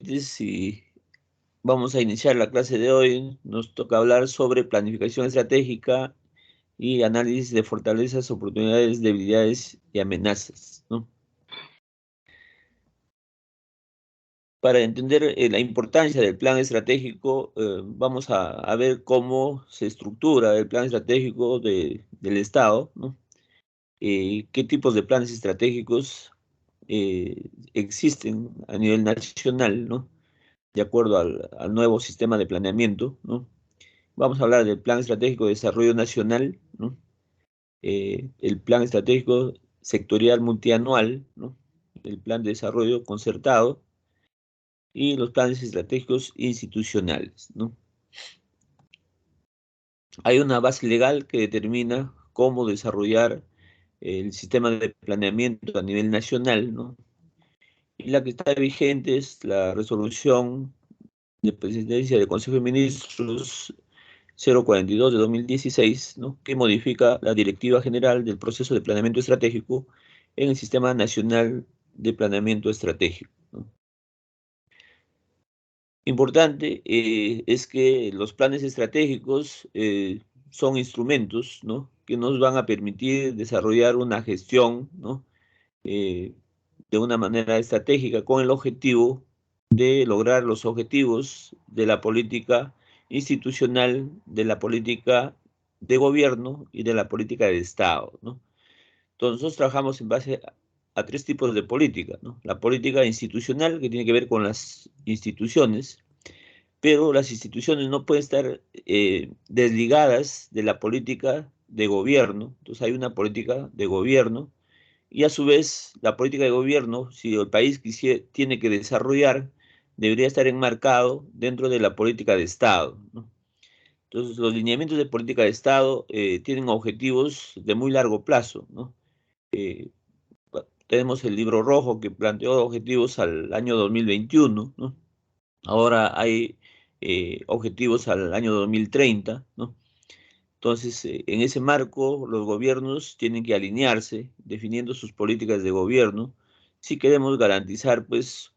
Y vamos a iniciar la clase de hoy. Nos toca hablar sobre planificación estratégica y análisis de fortalezas, oportunidades, debilidades y amenazas, ¿no? Para entender la importancia del plan estratégico, vamos a ver cómo se estructura el plan estratégico del Estado, ¿no? Qué tipos de planes estratégicos existen a nivel nacional, ¿no? De acuerdo al nuevo sistema de planeamiento, ¿no? Vamos a hablar del Plan Estratégico de Desarrollo Nacional, ¿no? El Plan Estratégico Sectorial Multianual, ¿no? El Plan de Desarrollo Concertado y los planes estratégicos institucionales, ¿no? Hay una base legal que determina cómo desarrollar el sistema de planeamiento a nivel nacional, ¿no? Y la que está vigente es la resolución de presidencia del Consejo de Ministros 042 de 2016, ¿no? Que modifica la Directiva General del Proceso de Planeamiento Estratégico en el Sistema Nacional de Planeamiento Estratégico, ¿no? Importante es que los planes estratégicos son instrumentos, ¿no? Que nos van a permitir desarrollar una gestión, ¿no? Eh, de una manera estratégica con el objetivo de lograr los objetivos de la política institucional, de la política de gobierno y de la política de Estado, ¿no? Entonces nosotros trabajamos en base a tres tipos de política, ¿no? La política institucional, que tiene que ver con las instituciones, pero las instituciones no pueden estar desligadas de la política de gobierno. Entonces hay una política de gobierno y a su vez la política de gobierno, si el país tiene que desarrollar, debería estar enmarcado dentro de la política de Estado, ¿no? Entonces los lineamientos de política de Estado tienen objetivos de muy largo plazo, ¿no? Eh, Tenemos el libro rojo que planteó objetivos al año 2021, ¿no? Ahora hay objetivos al año 2030, ¿no? Entonces, en ese marco, los gobiernos tienen que alinearse, definiendo sus políticas de gobierno, si queremos garantizar, pues,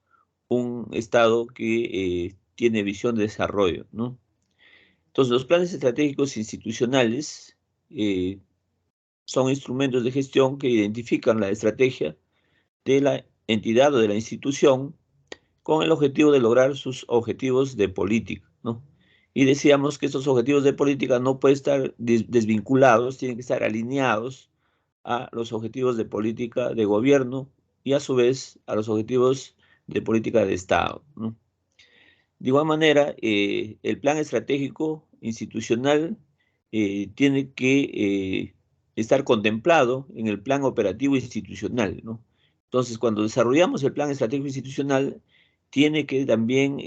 un Estado que tiene visión de desarrollo, ¿no? Entonces, los planes estratégicos institucionales eh, son instrumentos de gestión que identifican la estrategia de la entidad o de la institución con el objetivo de lograr sus objetivos de política, ¿no? Y decíamos que estos objetivos de política no pueden estar desvinculados, tienen que estar alineados a los objetivos de política de gobierno y a su vez a los objetivos de política de Estado, ¿no? De igual manera, el plan estratégico institucional tiene que estar contemplado en el plan operativo institucional, ¿no? Entonces, cuando desarrollamos el plan estratégico institucional, tiene que también,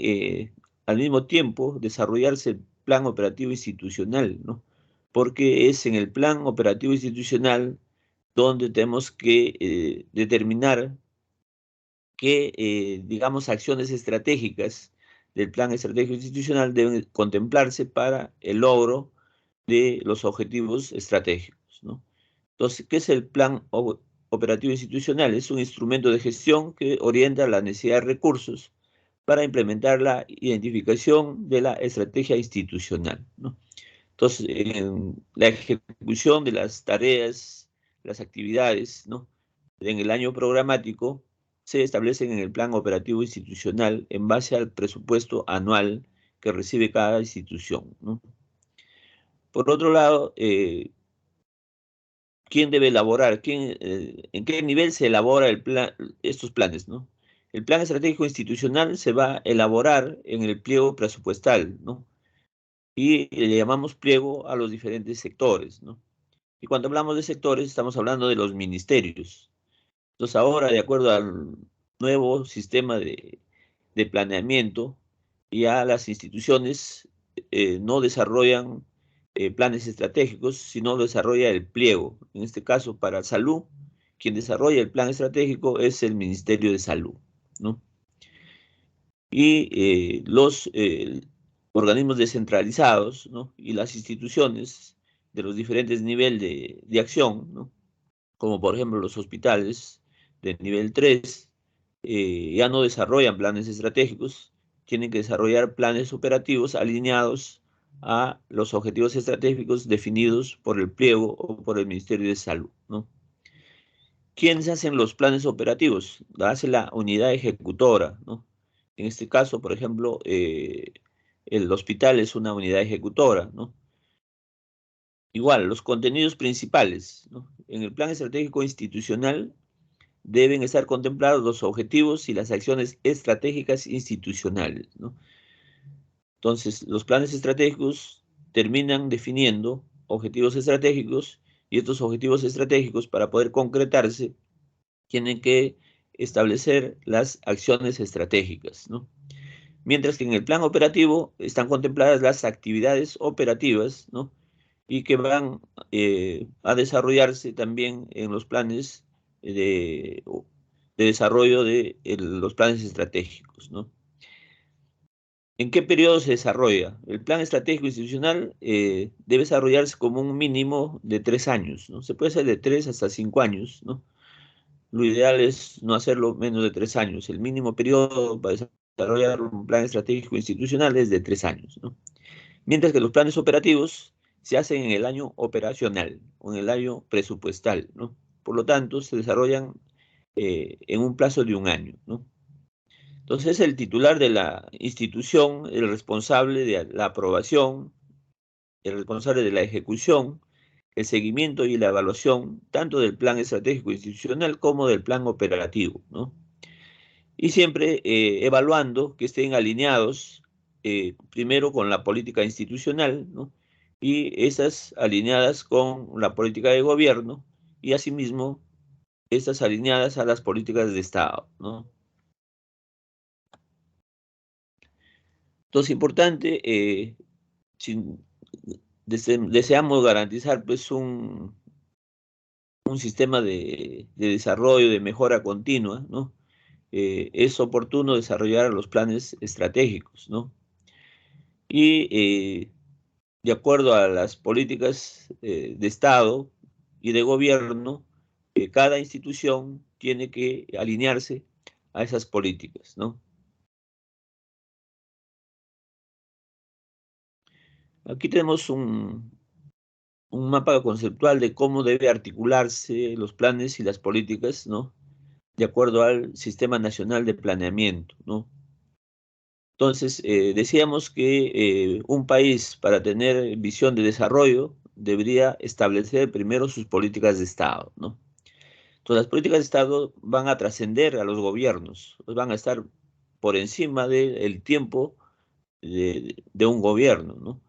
al mismo tiempo, desarrollarse el plan operativo institucional, ¿no? Porque es en el plan operativo institucional donde tenemos que determinar qué, digamos, acciones estratégicas del plan estratégico institucional deben contemplarse para el logro de los objetivos estratégicos, ¿no? Entonces, ¿qué es el plan operativo institucional? Es un instrumento de gestión que orienta la necesidad de recursos para implementar la identificación de la estrategia institucional, ¿no? Entonces, en la ejecución de las tareas, las actividades, ¿no? En el año programático se establecen en el plan operativo institucional en base al presupuesto anual que recibe cada institución, ¿no? Por otro lado, ¿quién debe elaborar? ¿En qué nivel se elabora estos planes, ¿no? El plan estratégico institucional se va a elaborar en el pliego presupuestal, ¿no? Y le llamamos pliego a los diferentes sectores, ¿no? Y cuando hablamos de sectores, estamos hablando de los ministerios. Entonces, ahora, de acuerdo al nuevo sistema de planeamiento, ya las instituciones no desarrollan planes estratégicos, sino desarrolla el pliego. En este caso, para salud, quien desarrolla el plan estratégico es el Ministerio de Salud, ¿no? Y los organismos descentralizados, ¿no? Y las instituciones de los diferentes niveles de acción, ¿no? Como por ejemplo los hospitales de nivel 3 ya no desarrollan planes estratégicos, tienen que desarrollar planes operativos alineados a los objetivos estratégicos definidos por el pliego o por el Ministerio de Salud, ¿no? ¿Quiénes hacen los planes operativos? Lo hace la unidad ejecutora, ¿no? En este caso, por ejemplo, el hospital es una unidad ejecutora, ¿no? Igual, los contenidos principales, ¿no? En el plan estratégico institucional deben estar contemplados los objetivos y las acciones estratégicas institucionales, ¿no? Entonces, los planes estratégicos terminan definiendo objetivos estratégicos y estos objetivos estratégicos, para poder concretarse, tienen que establecer las acciones estratégicas, ¿no? Mientras que en el plan operativo están contempladas las actividades operativas, ¿no? Y que van a desarrollarse también en los planes de desarrollo de los planes estratégicos, ¿no? ¿En qué periodo se desarrolla? El plan estratégico institucional debe desarrollarse como un mínimo de 3 años, ¿no? Se puede hacer de 3 hasta 5 años, ¿no? Lo ideal es no hacerlo menos de 3 años. El mínimo periodo para desarrollar un plan estratégico institucional es de 3 años, ¿no? Mientras que los planes operativos se hacen en el año operacional o en el año presupuestal, ¿no? Por lo tanto, se desarrollan en un plazo de un año, ¿no? Entonces, el titular de la institución, el responsable de la aprobación, el responsable de la ejecución, el seguimiento y la evaluación, tanto del plan estratégico institucional como del plan operativo, ¿no? Y siempre evaluando que estén alineados primero con la política institucional, ¿no? Y esas alineadas con la política de gobierno y asimismo estas alineadas a las políticas de Estado, ¿no? Entonces, importante, si deseamos garantizar pues un sistema de desarrollo, de mejora continua, ¿no? Es oportuno desarrollar los planes estratégicos, ¿no? Y de acuerdo a las políticas de Estado y de gobierno, cada institución tiene que alinearse a esas políticas, ¿no? Aquí tenemos un mapa conceptual de cómo debe articularse los planes y las políticas, ¿no? De acuerdo al Sistema Nacional de Planeamiento, ¿no? Entonces, decíamos que un país, para tener visión de desarrollo, debería establecer primero sus políticas de Estado, ¿no? Entonces, las políticas de Estado van a trascender a los gobiernos, pues van a estar por encima del tiempo de un gobierno, ¿no?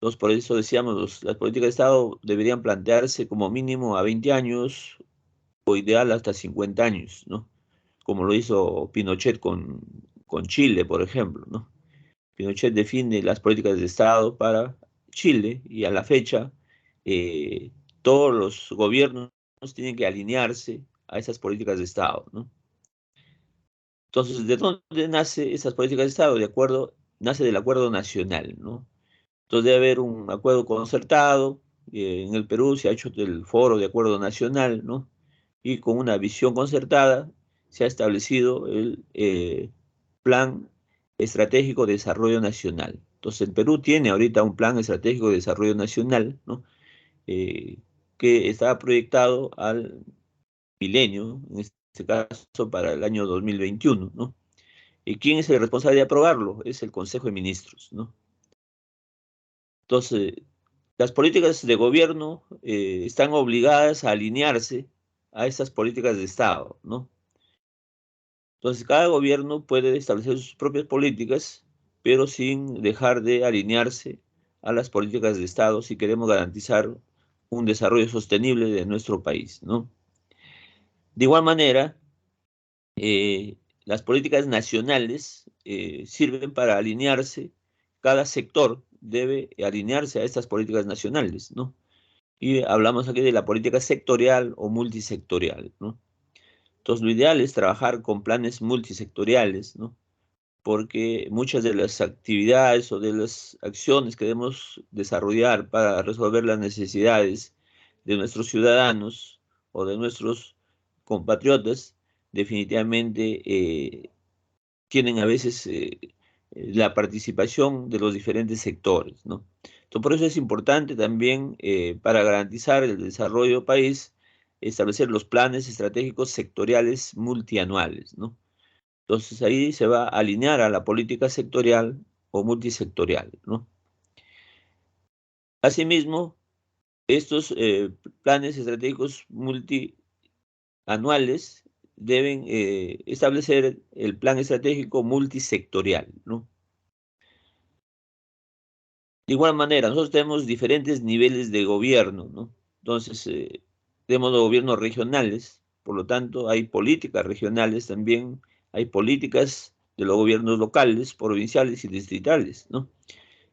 Entonces, por eso decíamos, las políticas de Estado deberían plantearse como mínimo a 20 años o ideal hasta 50 años, ¿no? Como lo hizo Pinochet con Chile, por ejemplo, ¿no? Pinochet define las políticas de Estado para Chile y a la fecha eh, todos los gobiernos tienen que alinearse a esas políticas de Estado, ¿no? Entonces, ¿de dónde nace esas políticas de Estado? Nace del acuerdo nacional, ¿no? Entonces debe haber un acuerdo concertado. En el Perú se ha hecho el foro de acuerdo nacional, ¿no? Y con una visión concertada se ha establecido el plan estratégico de desarrollo nacional. Entonces el Perú tiene ahorita un plan estratégico de desarrollo nacional, ¿no? Eh, que está proyectado al milenio, en este caso para el año 2021, ¿no? ¿Y quién es el responsable de aprobarlo? Es el Consejo de Ministros, ¿no? Entonces, las políticas de gobierno están obligadas a alinearse a estas políticas de Estado, ¿no? Entonces, cada gobierno puede establecer sus propias políticas, pero sin dejar de alinearse a las políticas de Estado si queremos garantizar un desarrollo sostenible de nuestro país, ¿no? De igual manera, las políticas nacionales sirven para alinearse, cada sector debe alinearse a estas políticas nacionales, ¿no? Y hablamos aquí de la política sectorial o multisectorial, ¿no? Entonces, lo ideal es trabajar con planes multisectoriales, ¿no? Porque muchas de las actividades o de las acciones que debemos desarrollar para resolver las necesidades de nuestros ciudadanos o de nuestros compatriotas definitivamente tienen a veces la participación de los diferentes sectores, ¿no? Entonces, por eso es importante también para garantizar el desarrollo del país, establecer los planes estratégicos sectoriales multianuales, ¿no? Entonces ahí se va a alinear a la política sectorial o multisectorial, ¿no? Asimismo, estos planes estratégicos multianuales deben establecer el plan estratégico multisectorial, ¿no? De igual manera, nosotros tenemos diferentes niveles de gobierno, ¿no? Entonces, tenemos los gobiernos regionales, por lo tanto, hay políticas regionales también, hay políticas de los gobiernos locales, provinciales y distritales, ¿no?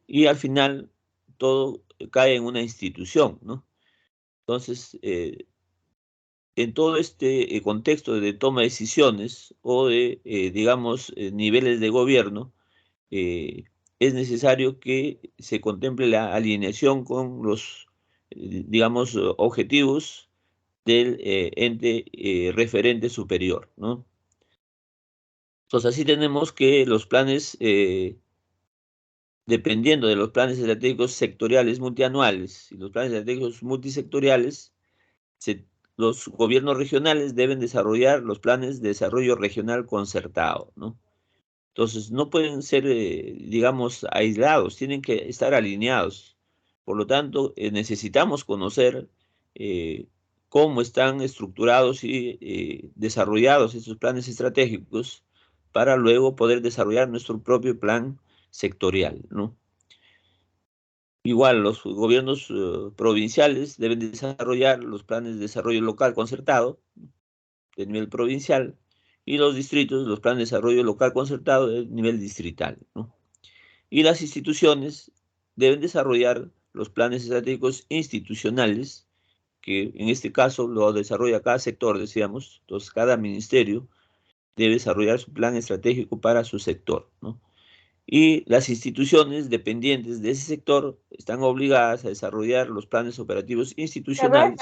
Y al final, todo cae en una institución, ¿no? Entonces, en todo este contexto de toma de decisiones o de, digamos, niveles de gobierno, eh, es necesario que se contemple la alineación con los, digamos, objetivos del ente referente superior, ¿no? Entonces, así tenemos que los planes, dependiendo de los planes estratégicos sectoriales multianuales y los planes estratégicos multisectoriales, se- los gobiernos regionales deben desarrollar los planes de desarrollo regional concertado, ¿no? Entonces, no pueden ser, digamos, aislados, tienen que estar alineados. Por lo tanto, necesitamos conocer cómo están estructurados y desarrollados estos planes estratégicos para luego poder desarrollar nuestro propio plan sectorial, ¿no? Igual, los gobiernos provinciales deben desarrollar los planes de desarrollo local concertado de nivel provincial y los distritos, los planes de desarrollo local concertado de nivel distrital, ¿no? Y las instituciones deben desarrollar los planes estratégicos institucionales, que en este caso lo desarrolla cada sector, decíamos, entonces cada ministerio debe desarrollar su plan estratégico para su sector, ¿no? Y las instituciones dependientes de ese sector están obligadas a desarrollar los planes operativos institucionales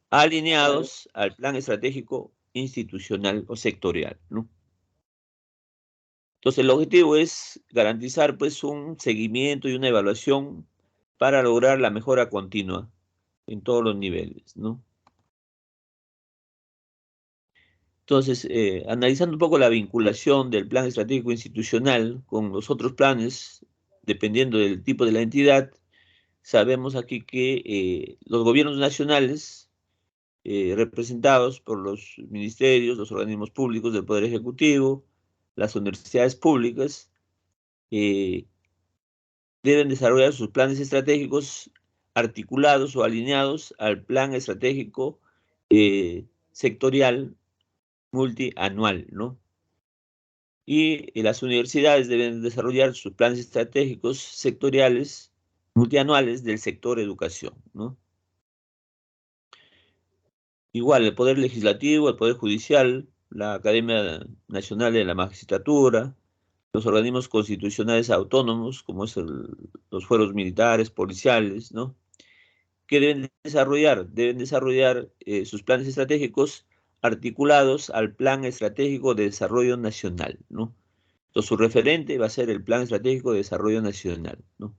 alineados al plan estratégico institucional o sectorial, ¿no? Entonces, el objetivo es garantizar pues un seguimiento y una evaluación para lograr la mejora continua en todos los niveles, ¿no? Entonces, analizando un poco la vinculación del plan estratégico institucional con los otros planes, dependiendo del tipo de la entidad, sabemos aquí que los gobiernos nacionales, representados por los ministerios, los organismos públicos del Poder Ejecutivo, las universidades públicas, eh, deben desarrollar sus planes estratégicos articulados o alineados al plan estratégico sectorial multianual, ¿no? Y las universidades deben desarrollar sus planes estratégicos sectoriales multianuales del sector educación, ¿no? Igual, el Poder Legislativo, el Poder Judicial, la Academia Nacional de la Magistratura, los organismos constitucionales autónomos, como es los fueros militares, policiales, ¿no? Que deben desarrollar sus planes estratégicos articulados al Plan Estratégico de Desarrollo Nacional, ¿no? Entonces, su referente va a ser el Plan Estratégico de Desarrollo Nacional, ¿no?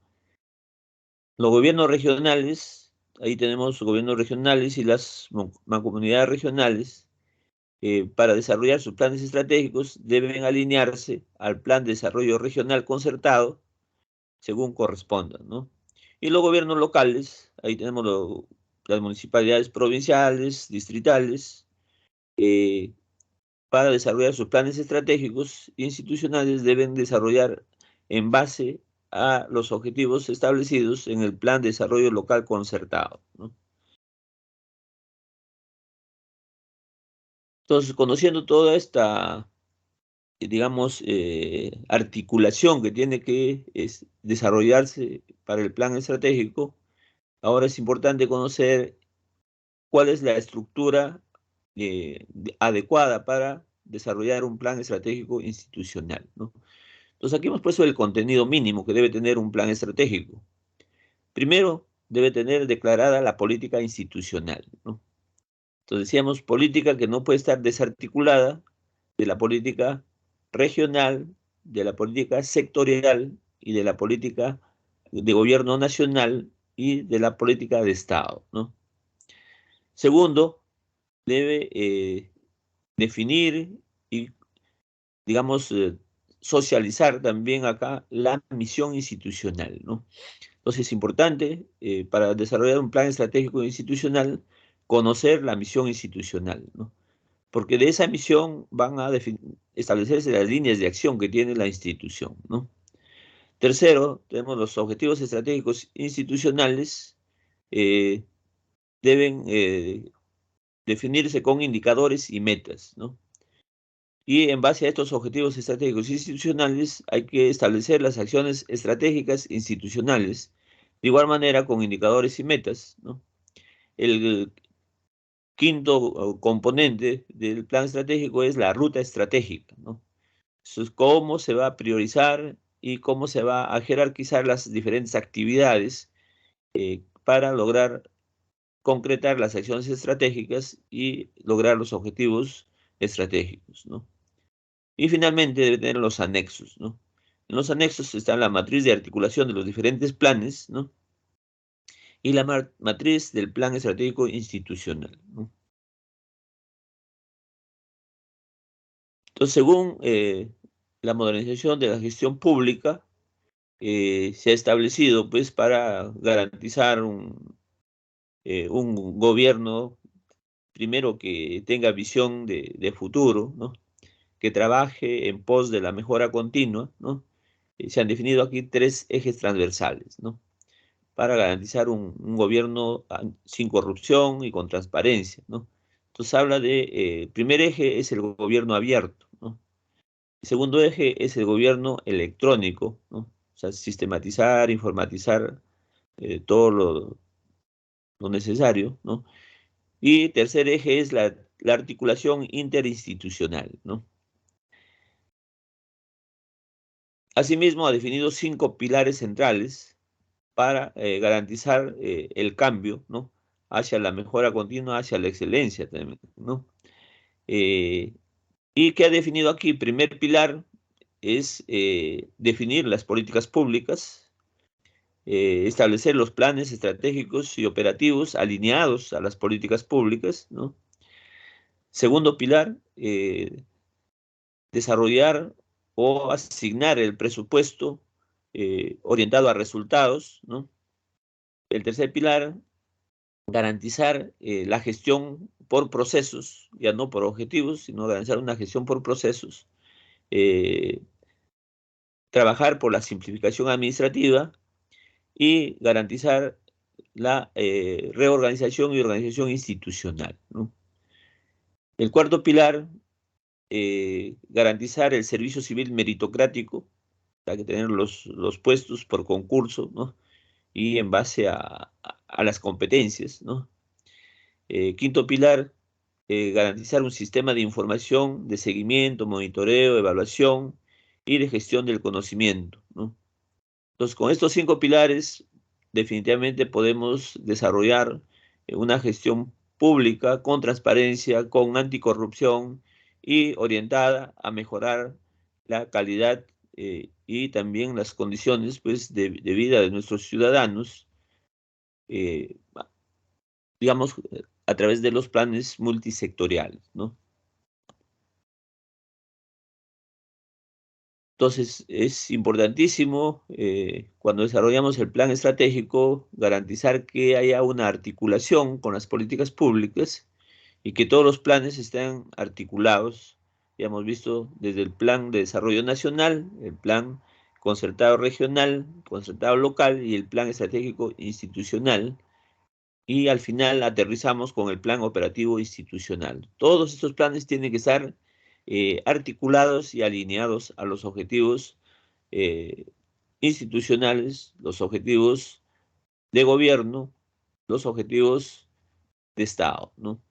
Los gobiernos regionales, ahí tenemos gobiernos regionales y las mancomunidades regionales, para desarrollar sus planes estratégicos deben alinearse al Plan de Desarrollo Regional concertado según correspondan, ¿no? Y los gobiernos locales, ahí tenemos las municipalidades provinciales, distritales, eh, para desarrollar sus planes estratégicos institucionales deben desarrollar en base a los objetivos establecidos en el Plan de Desarrollo Local concertado, ¿no? Entonces, conociendo toda esta, digamos, articulación que tiene que desarrollarse para el plan estratégico, ahora es importante conocer cuál es la estructura adecuada para desarrollar un plan estratégico institucional, ¿no? Entonces aquí hemos puesto el contenido mínimo que debe tener un plan estratégico. Primero, debe tener declarada la política institucional, ¿no? Entonces decíamos política que no puede estar desarticulada de la política regional, de la política sectorial y de la política de gobierno nacional y de la política de Estado, ¿no? Segundo, debe definir y, digamos, socializar también acá la misión institucional, ¿no? Entonces es importante para desarrollar un plan estratégico institucional conocer la misión institucional, ¿no? Porque de esa misión van a establecerse las líneas de acción que tiene la institución, ¿no? Tercero, tenemos los objetivos estratégicos institucionales, eh, deben definirse con indicadores y metas, ¿no? Y en base a estos objetivos estratégicos institucionales hay que establecer las acciones estratégicas institucionales, de igual manera con indicadores y metas, ¿no? El quinto componente del plan estratégico es la ruta estratégica, ¿no? Eso es cómo se va a priorizar y cómo se va a jerarquizar las diferentes actividades para lograr concretar las acciones estratégicas y lograr los objetivos estratégicos, ¿no? Y finalmente debe tener los anexos, ¿no? En los anexos está la matriz de articulación de los diferentes planes, ¿no? Y la matriz del plan estratégico institucional, ¿no? Entonces, según la modernización de la gestión pública, se ha establecido, pues, para garantizar un gobierno, primero, que tenga visión de futuro, ¿no? Que trabaje en pos de la mejora continua, ¿no? Se han definido aquí tres ejes transversales, ¿no? Para garantizar un gobierno sin corrupción y con transparencia, ¿no? Entonces habla de, el primer eje es el gobierno abierto, ¿no? El segundo eje es el gobierno electrónico, ¿no? O sea, sistematizar, informatizar todo lo necesario, ¿no? Y tercer eje es la articulación interinstitucional, ¿no? Asimismo, ha definido 5 pilares centrales para garantizar el cambio, ¿no? Hacia la mejora continua, hacia la excelencia también, ¿no? Eh, y que ha definido aquí, primer pilar es definir las políticas públicas, establecer los planes estratégicos y operativos alineados a las políticas públicas, ¿no? Segundo pilar, desarrollar o asignar el presupuesto orientado a resultados, ¿no? El tercer pilar, garantizar la gestión por procesos, ya no por objetivos, sino garantizar una gestión por procesos, eh, trabajar por la simplificación administrativa y garantizar la reorganización y organización institucional, ¿no? El cuarto pilar, garantizar el servicio civil meritocrático, hay que tener los puestos por concurso, ¿no? Y en base a las competencias, ¿no? Quinto pilar, garantizar un sistema de información, de seguimiento, monitoreo, evaluación y de gestión del conocimiento, ¿no? Entonces, con estos 5 pilares, definitivamente podemos desarrollar una gestión pública con transparencia, con anticorrupción y orientada a mejorar la calidad y también las condiciones, pues, de vida de nuestros ciudadanos, eh, digamos, a través de los planes multisectoriales, ¿no? Entonces, es importantísimo cuando desarrollamos el plan estratégico garantizar que haya una articulación con las políticas públicas y que todos los planes estén articulados. Ya hemos visto desde el plan de desarrollo nacional, el plan concertado regional, concertado local y el plan estratégico institucional. Y al final aterrizamos con el plan operativo institucional. Todos estos planes tienen que estar articulados y alineados a los objetivos eh, institucionales, los objetivos de gobierno, los objetivos de Estado, ¿no?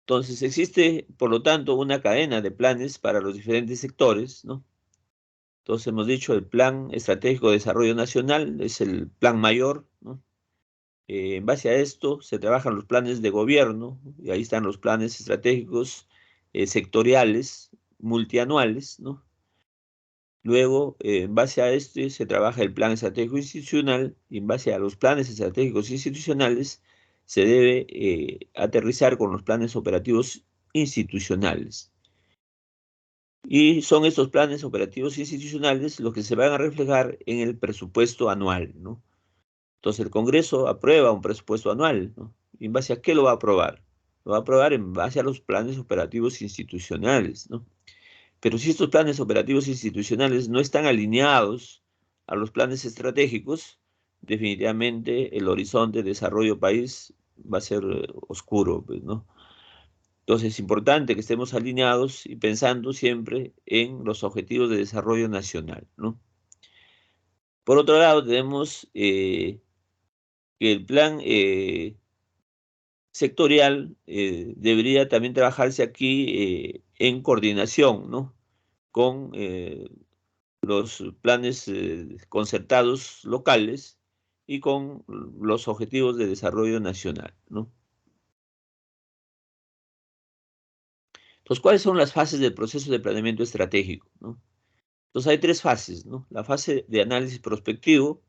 Entonces existe, por lo tanto, una cadena de planes para los diferentes sectores, ¿no? Entonces hemos dicho el Plan Estratégico de Desarrollo Nacional es el plan mayor, ¿no? En base a esto se trabajan los planes de gobierno, y ahí están los planes estratégicos sectoriales, multianuales, ¿no? Luego, en base a este, se trabaja el plan estratégico institucional, y en base a los planes estratégicos institucionales, se debe aterrizar con los planes operativos institucionales. Y son estos planes operativos institucionales los que se van a reflejar en el presupuesto anual, ¿no? Entonces el Congreso aprueba un presupuesto anual, ¿no? ¿Y en base a qué lo va a aprobar? Lo va a aprobar en base a los planes operativos institucionales, ¿no? Pero si estos planes operativos institucionales no están alineados a los planes estratégicos, definitivamente el horizonte de desarrollo país va a ser oscuro, pues, ¿no? Entonces es importante que estemos alineados y pensando siempre en los objetivos de desarrollo nacional, ¿no? Por otro lado, tenemos que el plan sectorial debería también trabajarse aquí en coordinación, ¿no? Con los planes concertados locales y con los objetivos de desarrollo nacional, ¿no? Entonces, ¿cuáles son las fases del proceso de planeamiento estratégico, ¿no? Entonces, hay tres fases, ¿no? La fase de análisis prospectivo,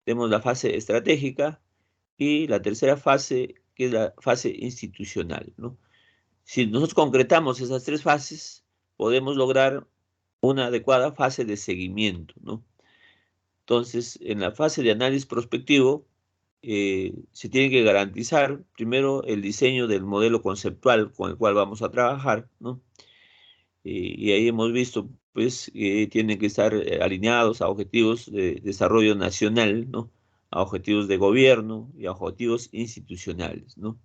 tenemos la fase estratégica y la tercera fase, que es la fase institucional, ¿no? Si nosotros concretamos esas tres fases, podemos lograr una adecuada fase de seguimiento, ¿no? Entonces, en la fase de análisis prospectivo, se tiene que garantizar primero el diseño del modelo conceptual con el cual vamos a trabajar, ¿no? Y ahí hemos visto, pues, que tienen que estar alineados a objetivos de desarrollo nacional, ¿no? A objetivos de gobierno y a objetivos institucionales, ¿no?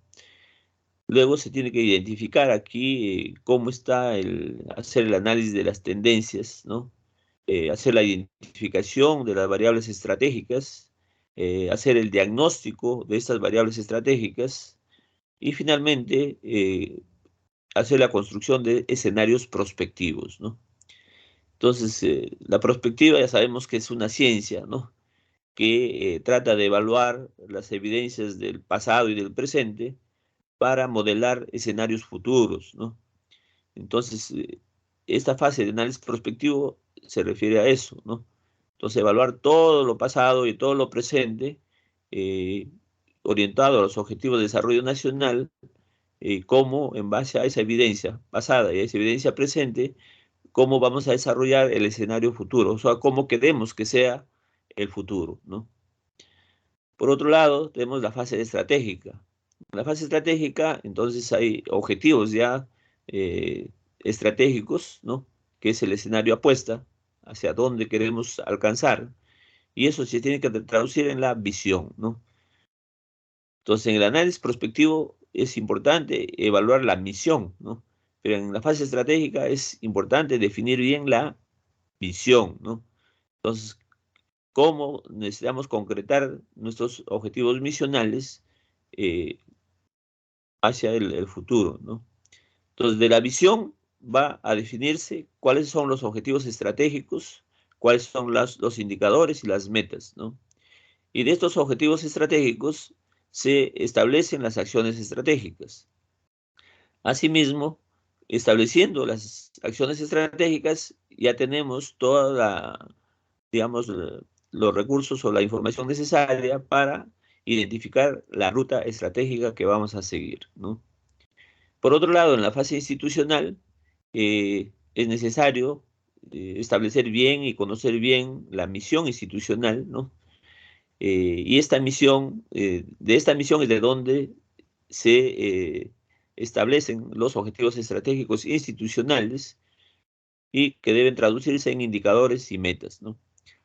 Luego se tiene que identificar aquí cómo está hacer el análisis de las tendencias, ¿no? Hacer la identificación de las variables estratégicas, hacer el diagnóstico de estas variables estratégicas y finalmente hacer la construcción de escenarios prospectivos, ¿no? Entonces, la prospectiva ya sabemos que es una ciencia, ¿no? Que trata de evaluar las evidencias del pasado y del presente para modelar escenarios futuros, ¿no? Entonces, esta fase de análisis prospectivo se refiere a eso, ¿no? Entonces, evaluar todo lo pasado y todo lo presente, eh, orientado a los objetivos de desarrollo nacional, cómo en base a esa evidencia pasada y a esa evidencia presente, cómo vamos a desarrollar el escenario futuro, o sea, cómo queremos que sea el futuro, ¿no? Por otro lado, tenemos la fase estratégica. En la fase estratégica, entonces hay objetivos ya eh, estratégicos, ¿no? Que es el escenario apuesta, hacia dónde queremos alcanzar, y eso se tiene que traducir en la visión, ¿no? Entonces, en el análisis prospectivo es importante evaluar la misión, ¿no? Pero en la fase estratégica es importante definir bien la visión, ¿no? Entonces, ¿cómo necesitamos concretar nuestros objetivos misionales eh, hacia el futuro, ¿no? Entonces, de la visión va a definirse cuáles son los objetivos estratégicos, cuáles son los indicadores y las metas, ¿no? Y de estos objetivos estratégicos se establecen las acciones estratégicas. Asimismo, estableciendo las acciones estratégicas, ya tenemos toda digamos, los recursos o la información necesaria para identificar la ruta estratégica que vamos a seguir, ¿no? Por otro lado, en la fase institucional, es necesario establecer bien y conocer bien la misión institucional, ¿no? Y esta misión, de esta misión es de donde se establecen los objetivos estratégicos institucionales y que deben traducirse en indicadores y metas, ¿no?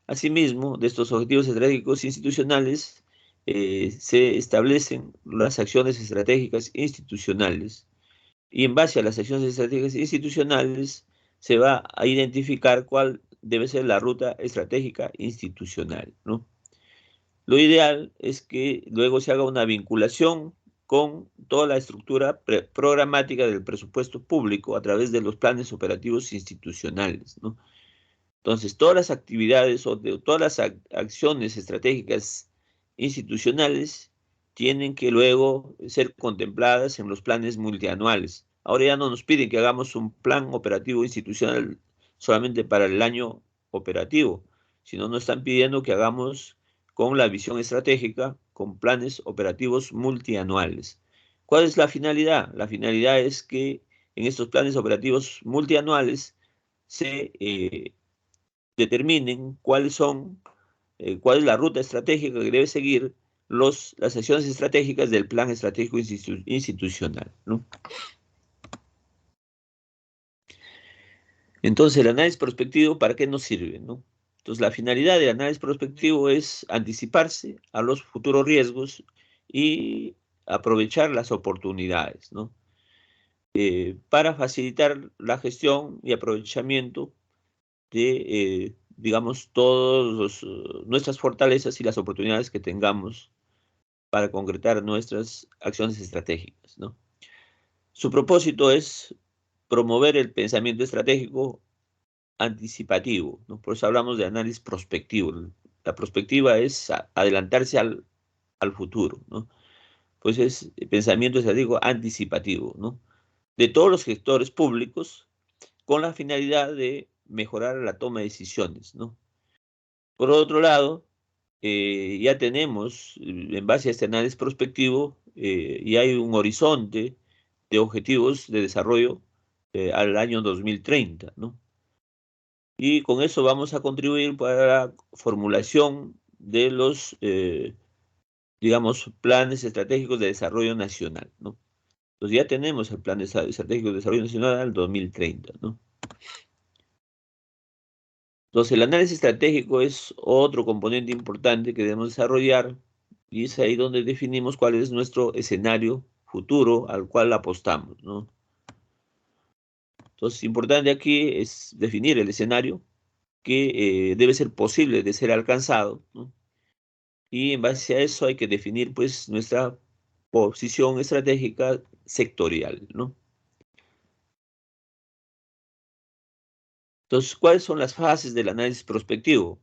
Asimismo, de estos objetivos estratégicos institucionales se establecen las acciones estratégicas institucionales y en base a las acciones estratégicas institucionales se va a identificar cuál debe ser la ruta estratégica institucional, ¿no? Lo ideal es que luego se haga una vinculación con toda la estructura programática del presupuesto público a través de los planes operativos institucionales, ¿no? Entonces, todas las actividades o todas las acciones estratégicas institucionales tienen que luego ser contempladas en los planes multianuales. Ahora ya no nos piden que hagamos un plan operativo institucional solamente para el año operativo, sino nos están pidiendo que hagamos con la visión estratégica, con planes operativos multianuales. ¿Cuál es la finalidad? La finalidad es que en estos planes operativos multianuales se determinen cuál es la ruta estratégica que debe seguir las acciones estratégicas del plan estratégico institucional, ¿no? Entonces, el análisis prospectivo, ¿para qué nos sirve, no? Entonces, la finalidad del análisis prospectivo es anticiparse a los futuros riesgos y aprovechar las oportunidades, ¿no? Para facilitar la gestión y aprovechamiento de, digamos, todas nuestras fortalezas y las oportunidades que tengamos para concretar nuestras acciones estratégicas, ¿no? Su propósito es promover el pensamiento estratégico anticipativo, ¿no? Por eso hablamos de análisis prospectivo. La prospectiva es adelantarse al futuro, ¿no? Pues es pensamiento estratégico anticipativo, ¿no? De todos los gestores públicos con la finalidad de mejorar la toma de decisiones, ¿no? Por otro lado, ya tenemos, en base a este análisis prospectivo, y hay un horizonte de objetivos de desarrollo al año 2030, ¿no? Y con eso vamos a contribuir para la formulación de los, digamos, planes estratégicos de desarrollo nacional, ¿no? Entonces ya tenemos el plan estratégico de desarrollo nacional al 2030, ¿no? Entonces, el análisis estratégico es otro componente importante que debemos desarrollar y es ahí donde definimos cuál es nuestro escenario futuro al cual apostamos, ¿no? Entonces, importante aquí es definir el escenario que debe ser posible de ser alcanzado, ¿no? Y en base a eso hay que definir, pues, nuestra posición estratégica sectorial, ¿no? Entonces, ¿cuáles son las fases del análisis prospectivo?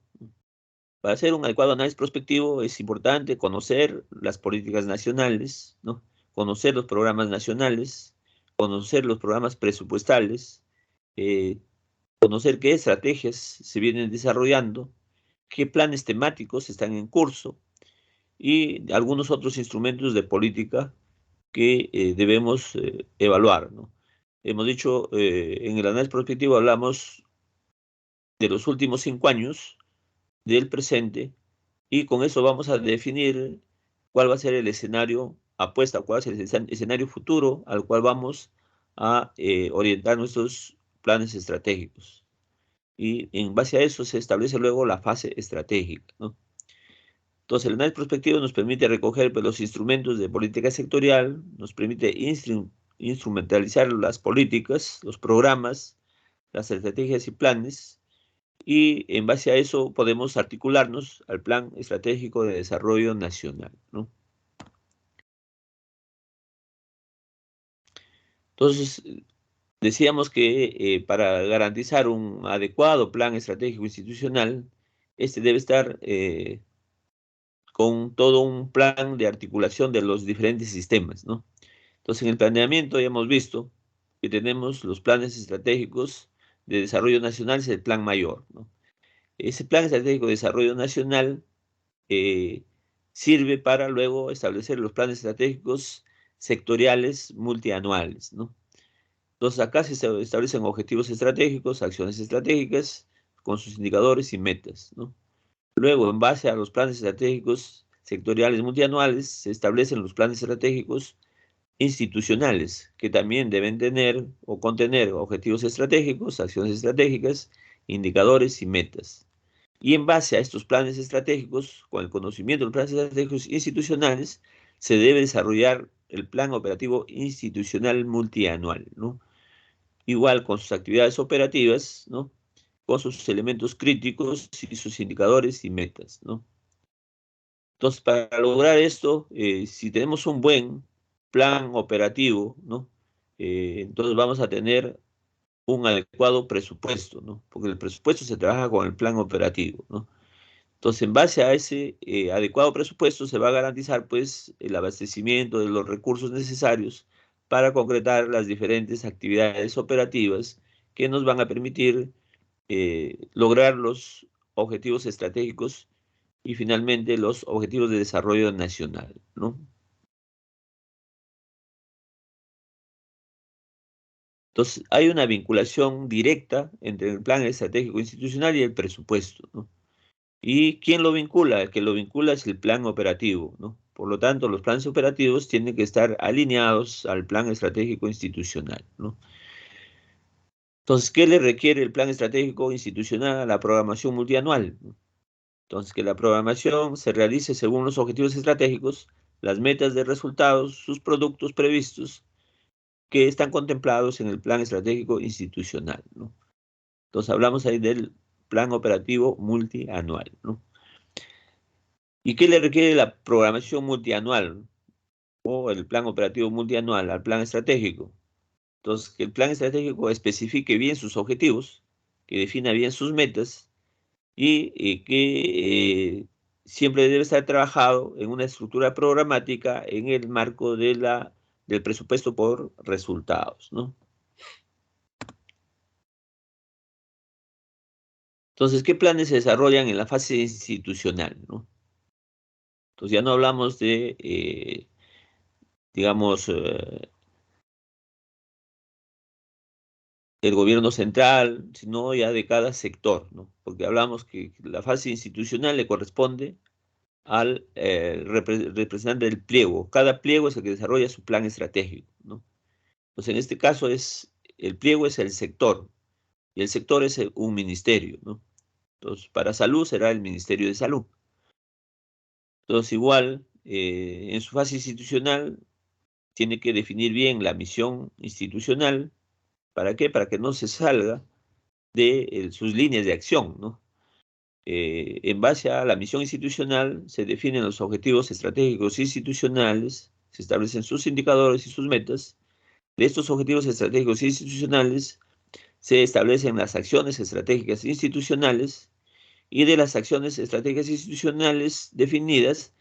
Para hacer un adecuado análisis prospectivo es importante conocer las políticas nacionales, ¿no? Conocer los programas nacionales, conocer los programas presupuestales, eh, conocer qué estrategias se vienen desarrollando, qué planes temáticos están en curso y algunos otros instrumentos de política que debemos evaluar, ¿no? Hemos dicho, en el análisis prospectivo hablamos de los últimos 5 años, del presente, y con eso vamos a definir cuál va a ser el escenario apuesta, cuál va a ser el escenario futuro al cual vamos a orientar nuestros planes estratégicos. Y en base a eso se establece luego la fase estratégica, ¿no? Entonces, el análisis prospectivo nos permite recoger, pues, los instrumentos de política sectorial, nos permite instrumentalizar las políticas, los programas, las estrategias y planes, y en base a eso podemos articularnos al Plan Estratégico de Desarrollo Nacional, ¿no? Entonces, decíamos que para garantizar un adecuado plan estratégico institucional, este debe estar con todo un plan de articulación de los diferentes sistemas, ¿no? Entonces, en el planeamiento ya hemos visto que tenemos los planes estratégicos de desarrollo nacional, es el plan mayor, ¿no? Ese plan estratégico de desarrollo nacional eh, sirve para luego establecer los planes estratégicos sectoriales multianuales, ¿no? Entonces acá se establecen objetivos estratégicos, acciones estratégicas, con sus indicadores y metas, ¿no? Luego, en base a los planes estratégicos sectoriales multianuales, se establecen los planes estratégicos institucionales, que también deben tener o contener objetivos estratégicos, acciones estratégicas, indicadores y metas. Y en base a estos planes estratégicos, con el conocimiento de los planes estratégicos institucionales, se debe desarrollar el plan operativo institucional multianual, ¿no? Igual con sus actividades operativas, ¿no? Con sus elementos críticos y sus indicadores y metas, ¿no? Entonces, para lograr esto, si tenemos un buen plan operativo, ¿no? Entonces vamos a tener un adecuado presupuesto, ¿no? Porque el presupuesto se trabaja con el plan operativo, ¿no? Entonces, en base a ese adecuado presupuesto, se va a garantizar, pues, el abastecimiento de los recursos necesarios para concretar las diferentes actividades operativas que nos van a permitir lograr los objetivos estratégicos y finalmente los objetivos de desarrollo nacional, ¿no? Entonces, hay una vinculación directa entre el plan estratégico institucional y el presupuesto, ¿no? ¿Y quién lo vincula? El que lo vincula es el plan operativo, ¿no? Por lo tanto, los planes operativos tienen que estar alineados al plan estratégico institucional, ¿no? Entonces, ¿qué le requiere el plan estratégico institucional a la programación multianual? Entonces, que la programación se realice según los objetivos estratégicos, las metas de resultados, sus productos previstos que están contemplados en el plan estratégico institucional, ¿no? Entonces, hablamos ahí del plan operativo multianual, ¿no? ¿Y qué le requiere la programación multianual o el plan operativo multianual al plan estratégico? Entonces, que el plan estratégico especifique bien sus objetivos, que defina bien sus metas y que siempre debe estar trabajado en una estructura programática en el marco del presupuesto por resultados, ¿no? Entonces, ¿qué planes se desarrollan en la fase institucional, ¿no? Entonces, ya no hablamos de, digamos, el gobierno central, sino ya de cada sector, ¿no? Porque hablamos que la fase institucional le corresponde al representante del pliego. Cada pliego es el que desarrolla su plan estratégico, ¿no? Pues en este caso el pliego es el sector, y el sector es un ministerio, ¿no? Entonces, para salud será el Ministerio de Salud. Entonces, igual, en su fase institucional, tiene que definir bien la misión institucional. ¿Para qué? Para que no se salga de sus líneas de acción, ¿no? En base a la misión institucional, se definen los objetivos estratégicos institucionales, se establecen sus indicadores y sus metas. De estos objetivos estratégicos institucionales, se establecen las acciones estratégicas institucionales y de las acciones estratégicas institucionales definidas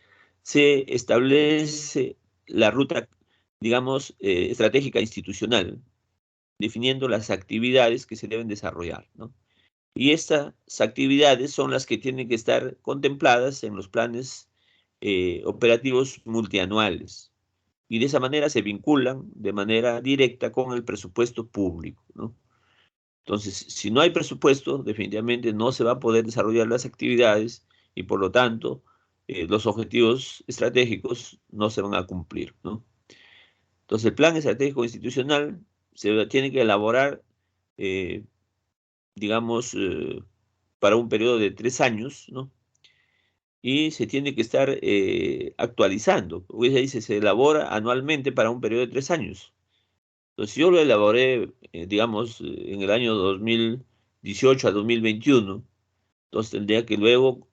se establece la ruta, digamos, estratégica institucional, definiendo las actividades que se deben desarrollar, ¿no? Y estas actividades son las que tienen que estar contempladas en los planes operativos multianuales. Y de esa manera se vinculan de manera directa con el presupuesto público, ¿no? Entonces, si no hay presupuesto, definitivamente no se va a poder desarrollar las actividades y por lo tanto los objetivos estratégicos no se van a cumplir, ¿no? Entonces, el plan estratégico institucional se tiene que elaborar, eh, digamos, para un periodo de 3 años, ¿no? Y se tiene que estar actualizando. Hoy se dice, se elabora anualmente para un periodo de 3 años. Entonces, yo lo elaboré, digamos, en el año 2018 a 2021. Entonces, tendría que luego